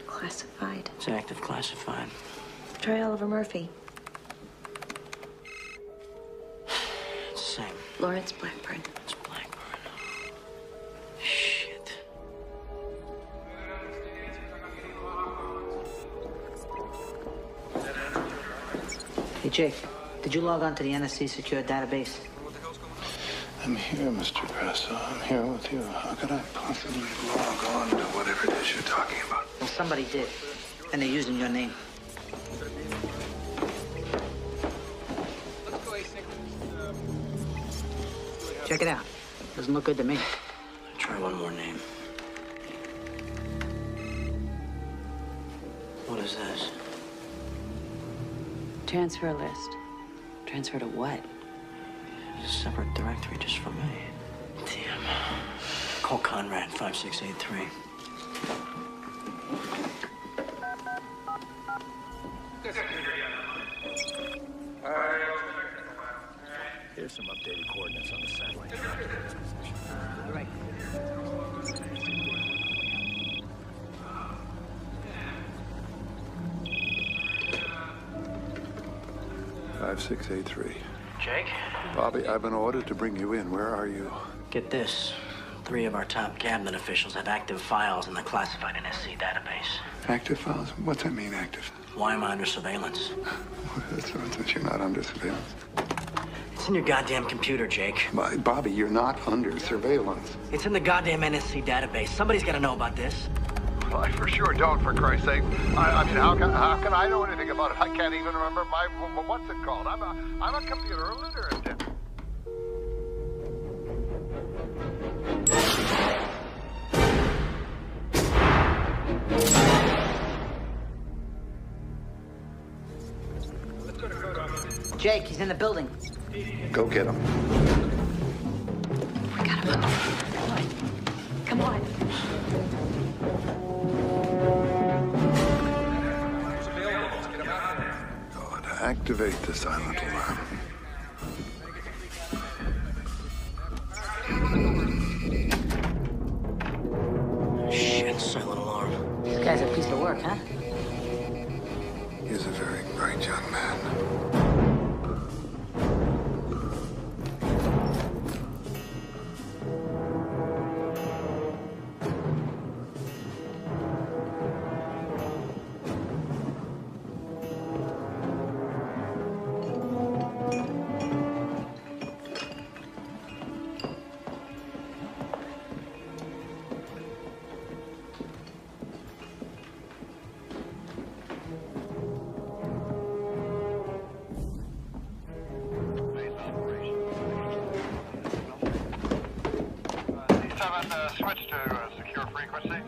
Classified. It's active classified. Try Oliver Murphy. It's the same. Lawrence Blackburn. It's Blackburn. Shit. Hey, Jake, did you log on to the NSC secure database? I'm here, Mr. Presso. I'm here with you. How could I possibly log on to whatever it is you're talking about? Well, somebody did, and they're using your name. Check it out. Doesn't look good to me. Try one more name. What is this? Transfer list. Transfer to what? A separate directory just for me. Damn. Call Conrad, 5683. Here's some updated coordinates on the satellite. Right. 5683. Jake? Bobby, I've been ordered to bring you in. Where are you? Get this. 3 of our top cabinet officials have active files in the classified NSC database. Active files? What's that mean, active? Why am I under surveillance? That's that you're not under surveillance. It's in your goddamn computer, Jake. Bobby, you're not under surveillance. It's in the goddamn NSC database. Somebody's got to know about this. Well, I for sure don't, for Christ's sake. I mean, how can I know anything about it? I can't even remember what's it called. I'm a computer illiterate. Jake, he's in the building. Go get him. We gotta move. Come on. God, activate the silent alarm. Shit, silent alarm. This guy's a piece of work, huh? He's a very bright young man. Switch to secure frequency.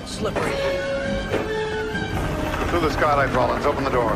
Slippery. Through the skylight, Rollins. Open the door.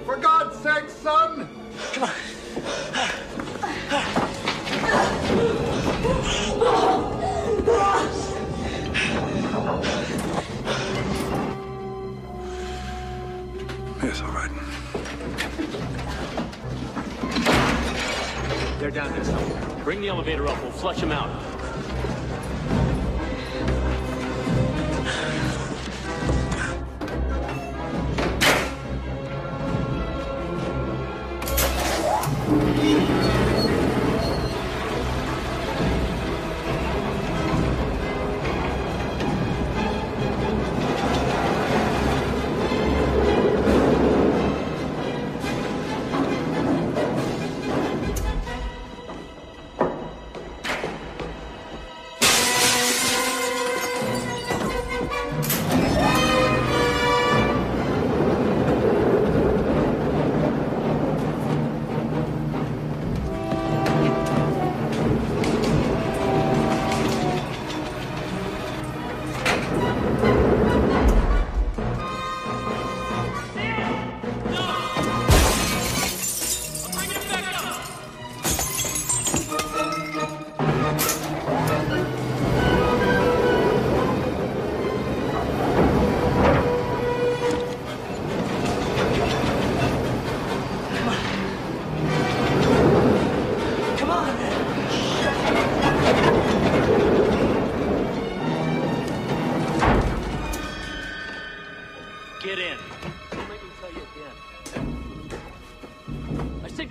For God's sake, son! Come on. Yes, all right. They're down there somewhere. Bring the elevator up. We'll flush them out.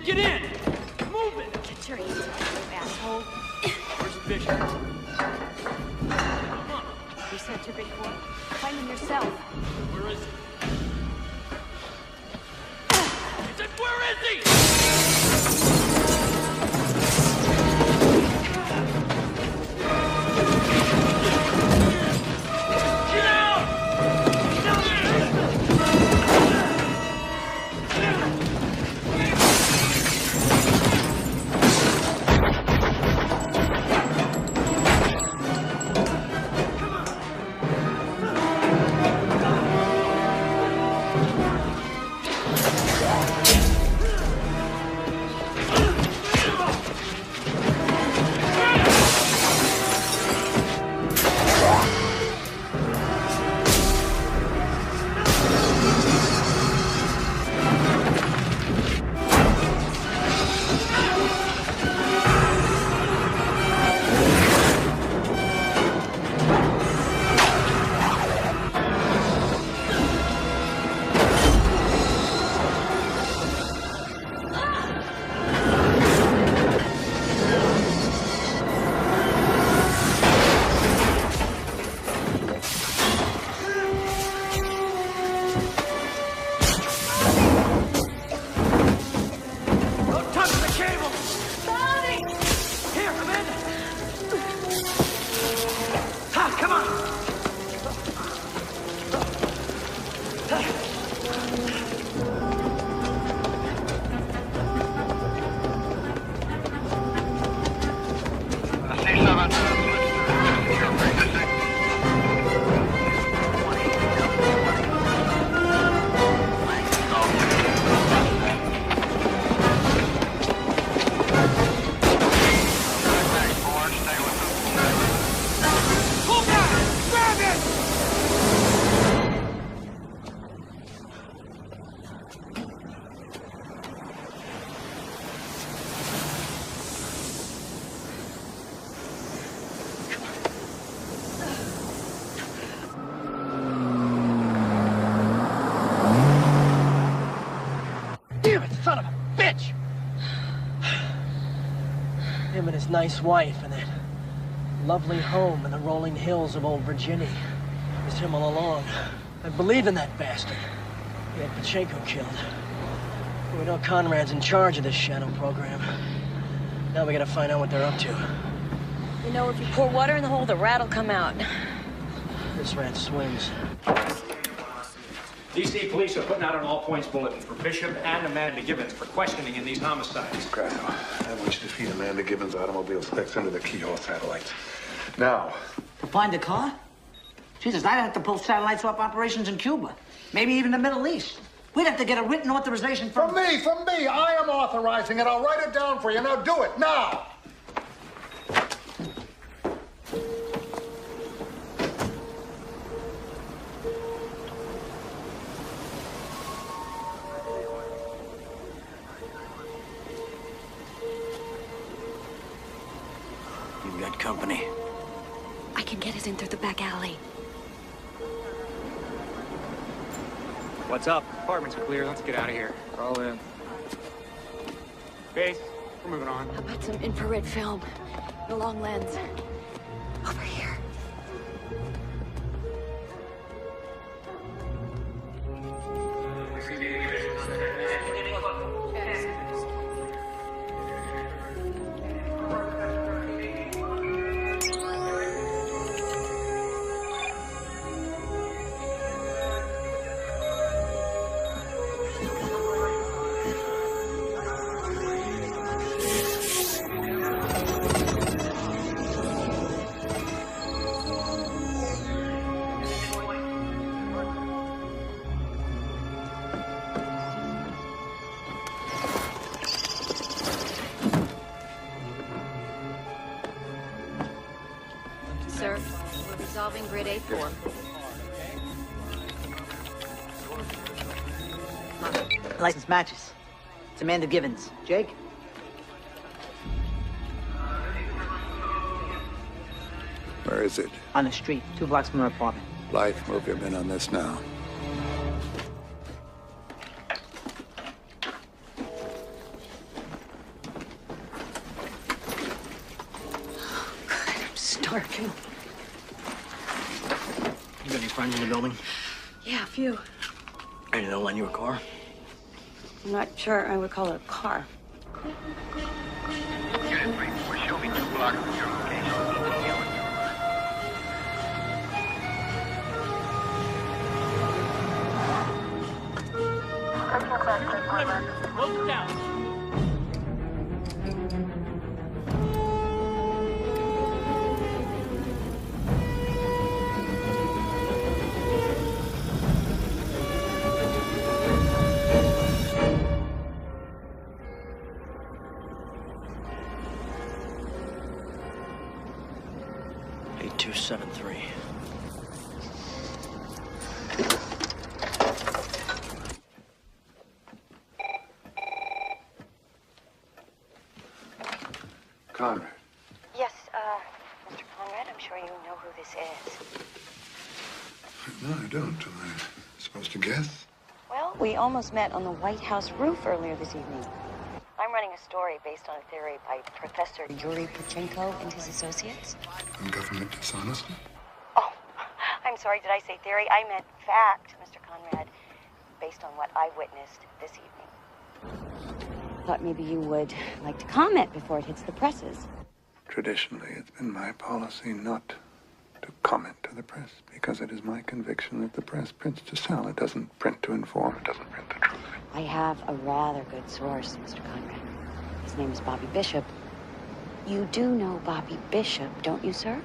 Get in! Move it! Get your hands off, you asshole. Where's Bishop? You said too big for him. Find him yourself. Where is he? I said, where is he? Get out! Son of a bitch! Him and his nice wife and that lovely home in the rolling hills of old Virginia. It was him all along. I believe in that bastard. He had Pachenko killed. We know Conrad's in charge of this shadow program. Now we gotta find out what they're up to. You know, if you pour water in the hole, the rat'll come out. This rat swims. DC police are putting out an all-points bulletin for Bishop and Amanda Gibbons for questioning in these homicides. Crap. I want you to feed Amanda Gibbons' automobile specs under the keyhole satellites. Now. To find the car? Jesus, I'd have to pull satellites off operations in Cuba. Maybe even the Middle East. We'd have to get a written authorization from... From me! I am authorizing it. I'll write it down for you. Now do it, now! You've got company. I can get us in through the back alley. What's up? Apartments are clear. Let's get out of here. We're all in. Base, we're moving on. How about some infrared film? The long lens. Over here. Sir, we're resolving grid A4. License matches. It's Amanda Gibbons. Jake? Where is it? On the street, 2 blocks from her apartment. Life, move your men on this now. working. You got any friends in the building? Yeah, a few. Ready to lend you a car? I'm not sure I would call it a car. Unit 3-4, show me 2 blocks from your location. Close it down. Conrad. Yes, Mr. Conrad, I'm sure you know who this is. No, I don't. Am I supposed to guess? Well, we almost met on the White House roof earlier this evening. I'm running a story based on a theory by Professor Yuri Pachenko and his associates. On government dishonesty? Oh, I'm sorry, did I say theory? I meant fact, Mr. Conrad, based on what I witnessed this evening. Thought maybe you would like to comment before it hits the presses. Traditionally, it's been my policy not to comment to the press because it is my conviction that the press prints to sell. It doesn't print to inform. It doesn't print the truth. I have a rather good source, Mr. Conrad. His name is Bobby Bishop. You do know Bobby Bishop, don't you, sir?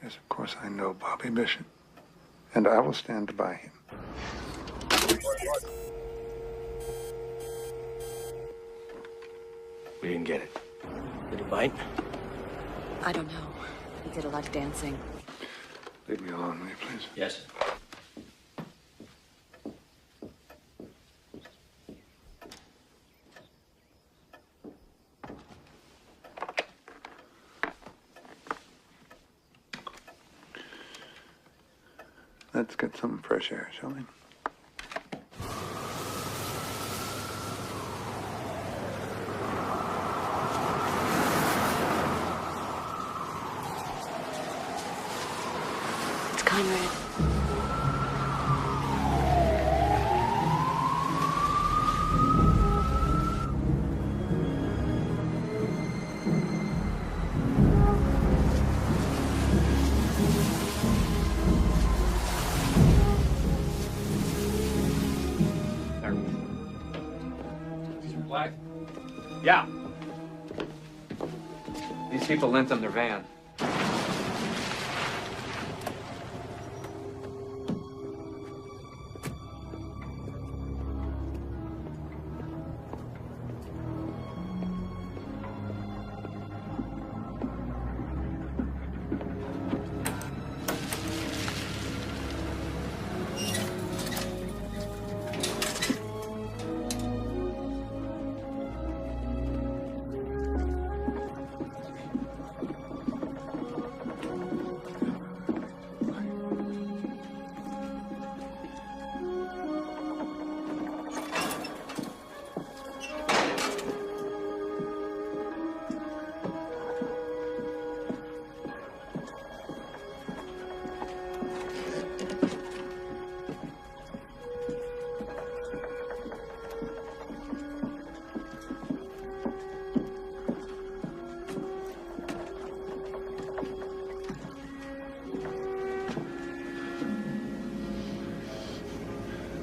Yes, of course I know Bobby Bishop. And I will stand by him. We didn't get it. Did he bite? I don't know. He did a lot of dancing. Leave me alone, will you, please? Yes. Let's get some fresh air, shall we? It's Conrad. Black? Yeah. These people lent them their van.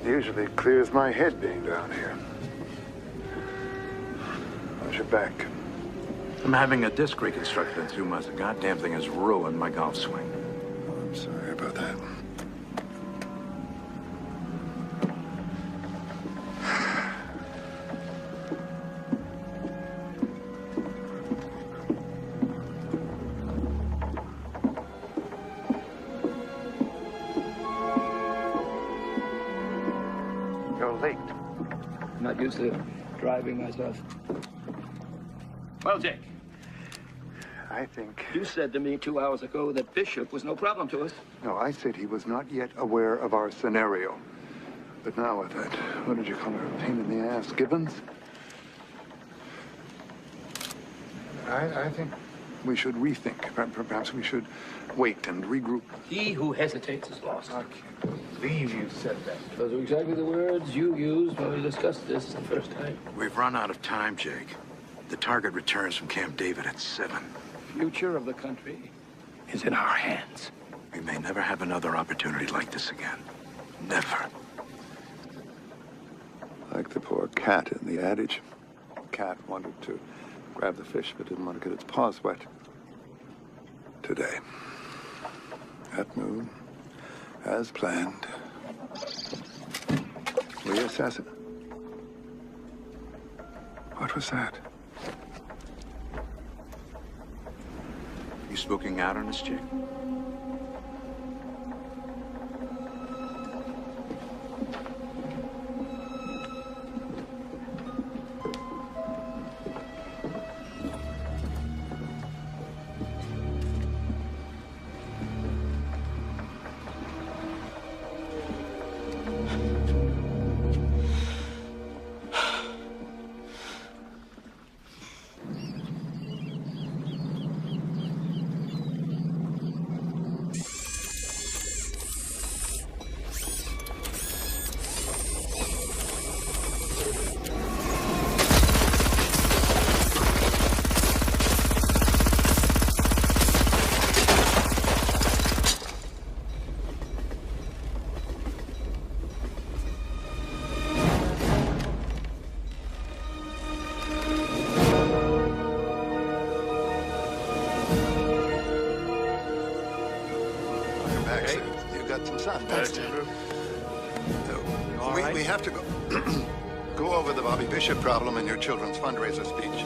Usually clears my head being down here. How's your back? I'm having a disc reconstructed in 2 months. The goddamn thing has ruined my golf swing. Oh, I'm sorry about that. You're late. I'm not used to driving myself. Well, Jake. I think... You said to me 2 hours ago that Bishop was no problem to us. No, I said he was not yet aware of our scenario. But now with that, what did you call her, a pain in the ass, Gibbons? I think we should rethink. Perhaps we should wait and regroup. He who hesitates is lost. I can't believe you said that. Those are exactly the words you used when we discussed this the first time. We've run out of time, Jake. The target returns from Camp David at 7. The future of the country is in our hands. We may never have another opportunity like this again. Never. Like the poor cat in the adage. The cat wanted to grab the fish but didn't want to get its paws wet. Today, at noon, as planned, we assassinate. What was that? You spooking out on us, Jake? We have to go over the Bobby Bishop problem in your children's fundraiser speech.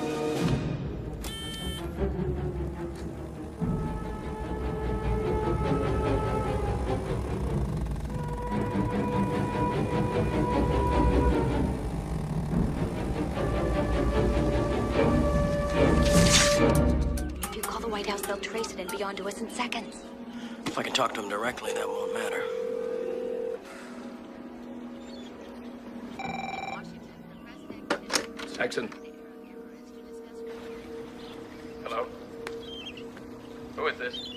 If you call the White House, they'll trace it and be on to us in seconds. If I can talk to him directly, that won't matter. Saxon. Hello? Who is this?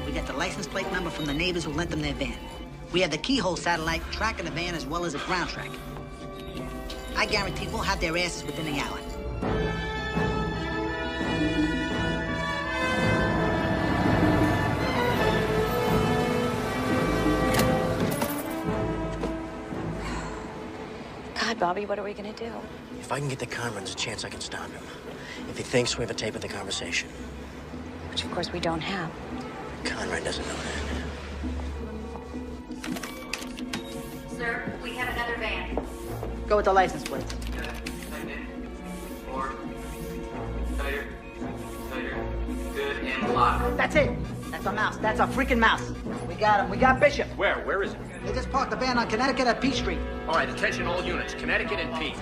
We got the license plate number from the neighbors who lent them their van. We have the keyhole satellite tracking the van as well as a ground track. I guarantee we'll have their asses within the hour. God, Bobby, what are we gonna do? If I can get the con, there's a chance I can stop him. If he thinks we have a tape of the conversation. Which, of course, we don't have. Conrad doesn't know that. Sir, we have another van. Go with the license plate. More. Tighter. Tighter. Good and lock. That's it. That's a mouse. That's a freaking mouse. We got him. We got Bishop. Where? Where is it? They just parked the van on Connecticut at P Street. All right, attention all units. Connecticut and P.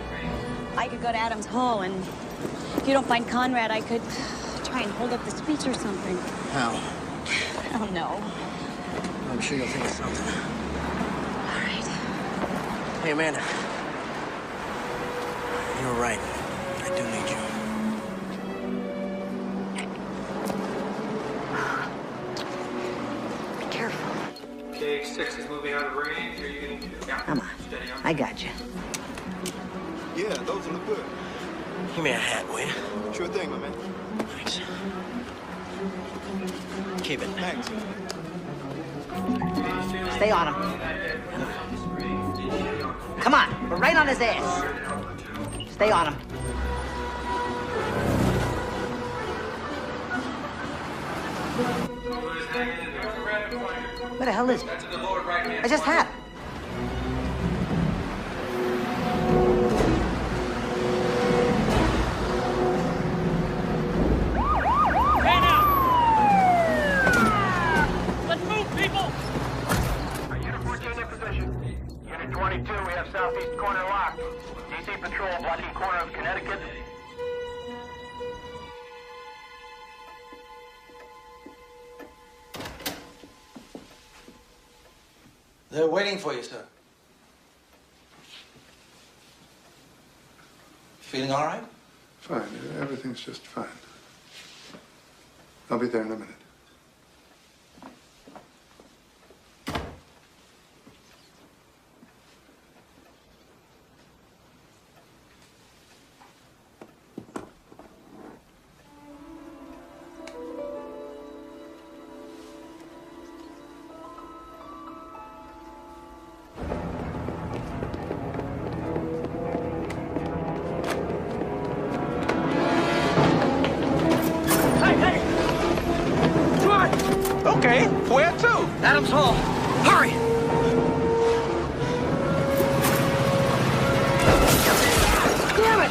I could go to Adams Hall, and if you don't find Conrad, I could try and hold up the speech or something. How? I don't know. I'm sure you'll think of something. All right. Hey, Amanda. You were right. I do need you. Be careful. Okay, 6 is moving out of range. Are you getting to? Yeah. Come on. Steady on. I got you. Yeah, those look good. Give me a hat, will you? Sure thing, my man. Thanks. Keep it. Thanks. Stay on him. Come on. We're right on his ass. Stay on him. Where the hell is he? I just had him. Fan out! Let's move, people! Unit 14 in position. Unit 22, we have southeast corner locked. DC patrol blocking corner of Connecticut. They're waiting for you, sir. Feeling all right? Fine. Everything's just fine. I'll be there in a minute. Okay, where to? Adams Hall. Hurry! Damn it!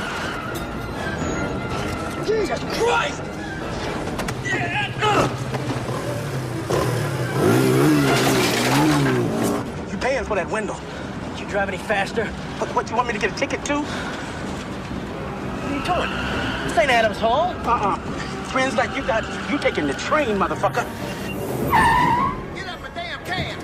Jesus Christ! You paying for that window? Did you drive any faster? What you want me to get a ticket to? What are you doing? This ain't Adams Hall. Friends like you got you taking the train, motherfucker. Get up a damn can!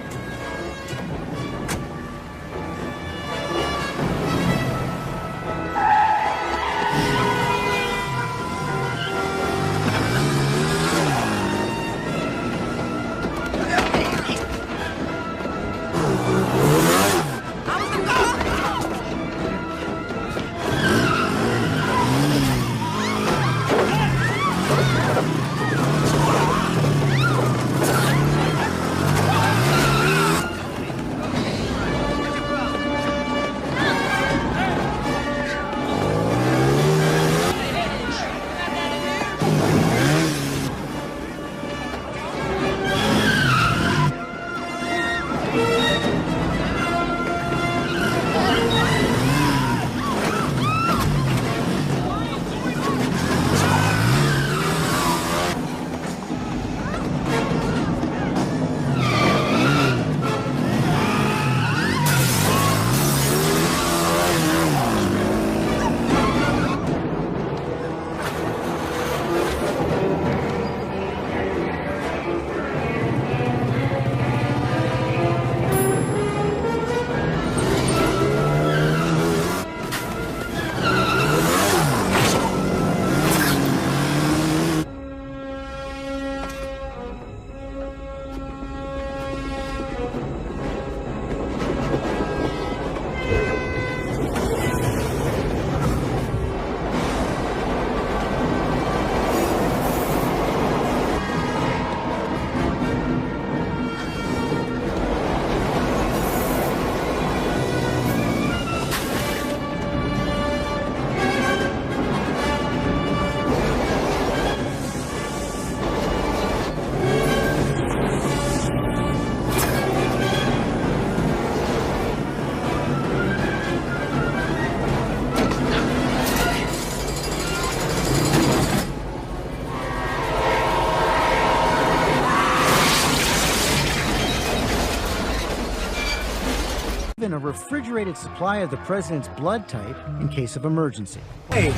A refrigerated supply of the president's blood type in case of emergency. Hey,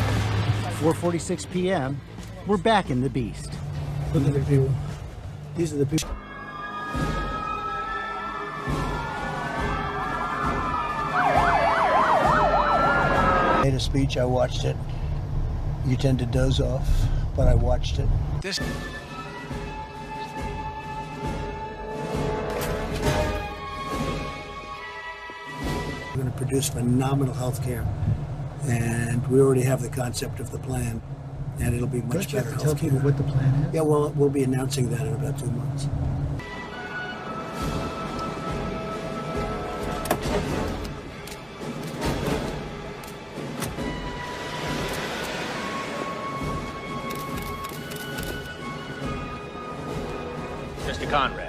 4:46 p.m. We're back in the Beast. Look at the people. These are the people. I made a speech. I watched it. You tend to doze off, but I watched it. This. We're going to produce phenomenal health care, and we already have the concept of the plan, and it'll be much better health care. Tell people what the plan is? Yeah, well, we'll be announcing that in about 2 months. Mr. Conrad.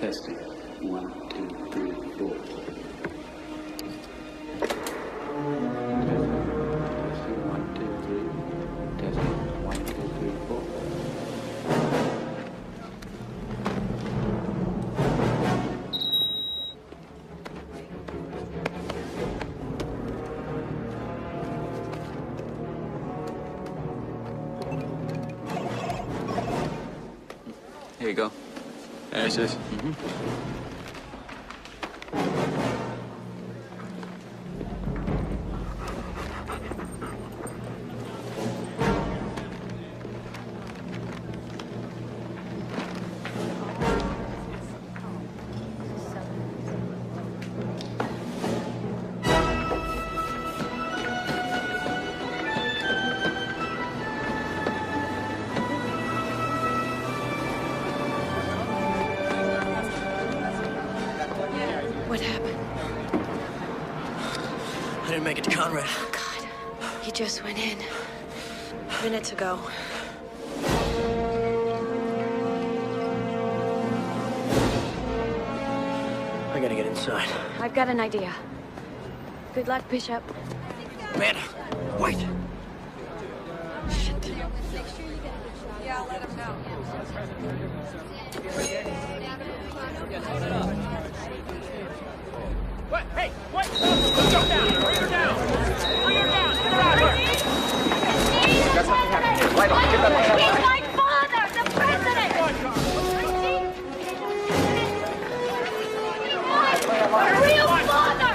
Testing. 1, 2, 3, 4. Testing. 1, 2, 3. Testing. 1, 2, 3, 4. Here you go. There it is. What happened? I didn't make it to Conrad. Oh, God. He just went in. Minutes ago. I gotta get inside. I've got an idea. Good luck, Bishop. Amanda, wait. Yeah, I'll let him know. What? Hey, what? Put her down. Bring her down. Bring her down. Get her out of here. Got something happening here. Right on. Get that light He's on. my father, the president. A real father.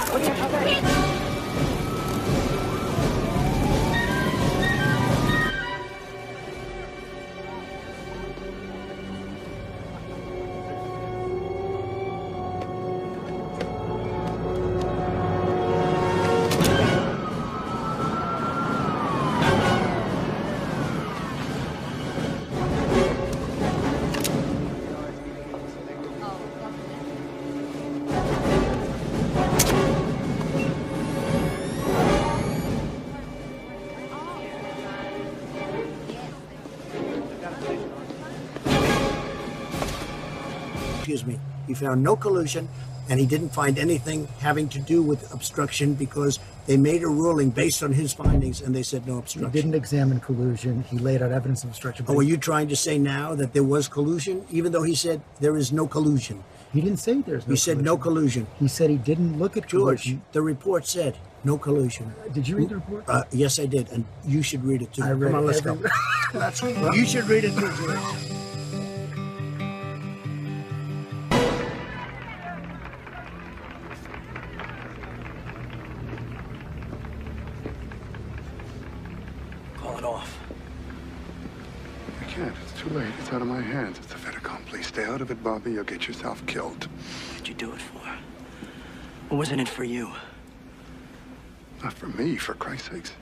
Excuse me. He found no collusion, and he didn't find anything having to do with obstruction because they made a ruling based on his findings, and they said no obstruction. He didn't examine collusion. He laid out evidence of obstruction. Oh, are you trying to say now that there was collusion, even though he said there is no collusion? He didn't say there's no He said no collusion. He said he didn't look at George, collusion. the report said no collusion. Did you read the report? Yes, I did, and you should read it too. I read Come on, it let's go. You should read it too, George. Call it off. I can't. It's too late. It's out of my hands. It's a fait accompli. Stay out of it, Bobby. You'll get yourself killed. What'd you do it for? What was in it for you? Not for me, for Christ's sakes.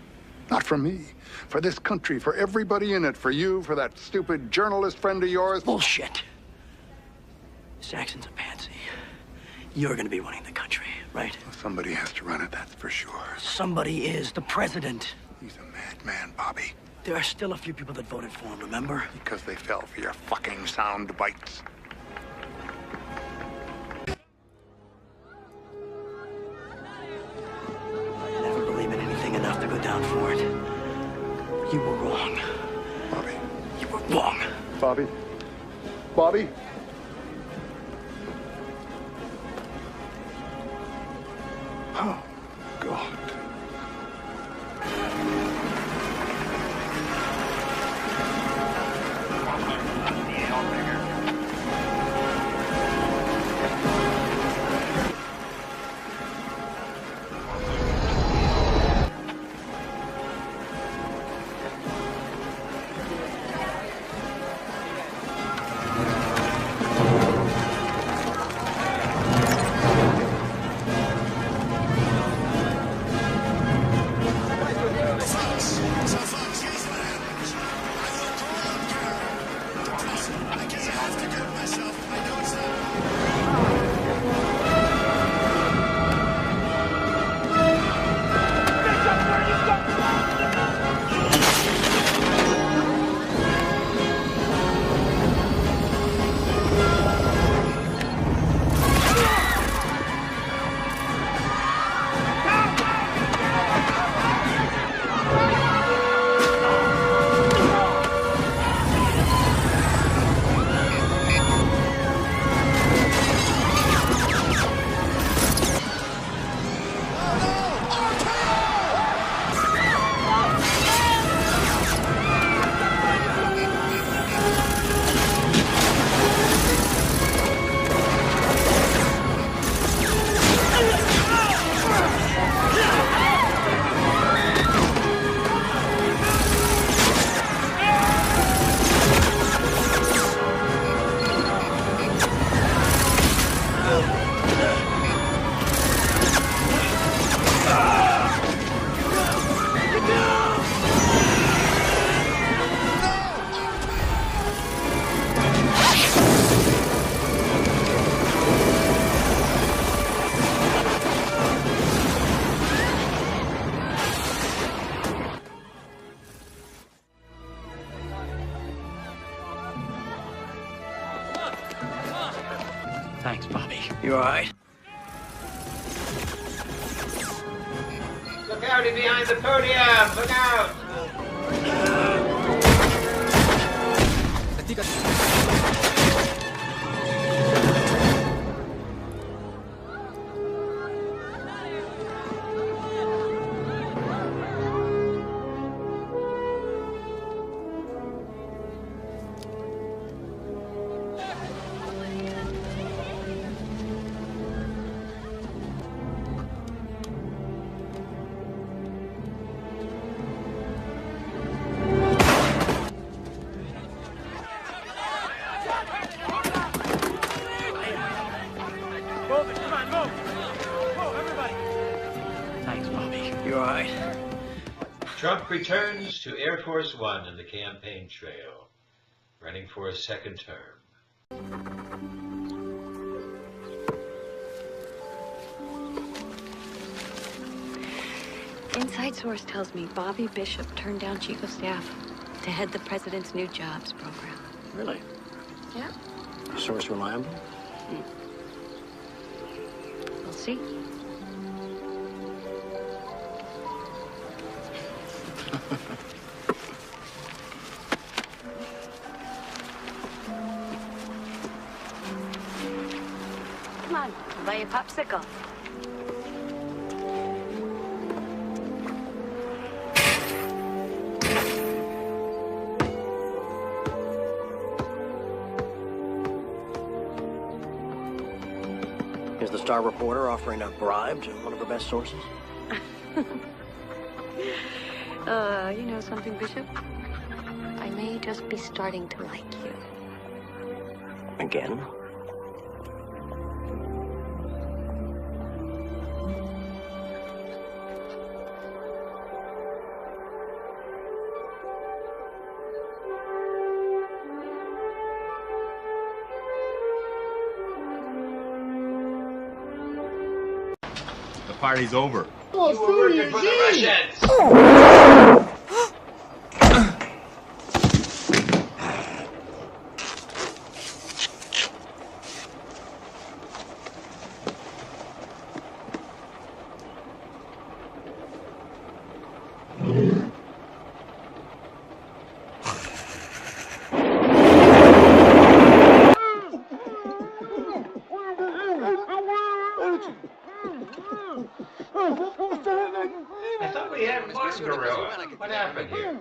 Not for me. For this country, for everybody in it. For you, for that stupid journalist friend of yours. Bullshit. Saxon's a pansy. You're gonna be running the country, right? Well, somebody has to run it, that's for sure. Somebody is. The president. He's a madman, Bobby. There are still a few people that voted for him, remember? Because they fell for your fucking sound bites. I never believe in anything enough to go down for it. You were wrong. Bobby. You were wrong. Bobby. Bobby. Oh, God. Thanks, Bobby. You all right? Look out, he's behind the podium! Look out! Trump returns to Air Force One in the campaign trail, running for a second term. Inside source tells me Bobby Bishop turned down Chief of Staff to head the president's new jobs program. Really? Yeah. Source reliable? We'll see. Come on, I'll buy you a popsicle. Is the Star reporter offering a bribe to one of her best sources? You know something, Bishop? I may just be starting to like you. Again? The party's over. You were working for the Russians! I thought we had one gorilla. What happened here?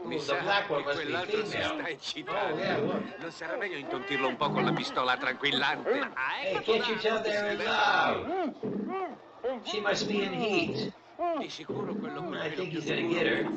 The black one must be female. Oh, yeah, look. Non sarà meglio intontirlo un po' con la pistola tranquillante? Hey, can't you tell they're in love? She must be in heat. Di sicuro quello I think he's gonna get her.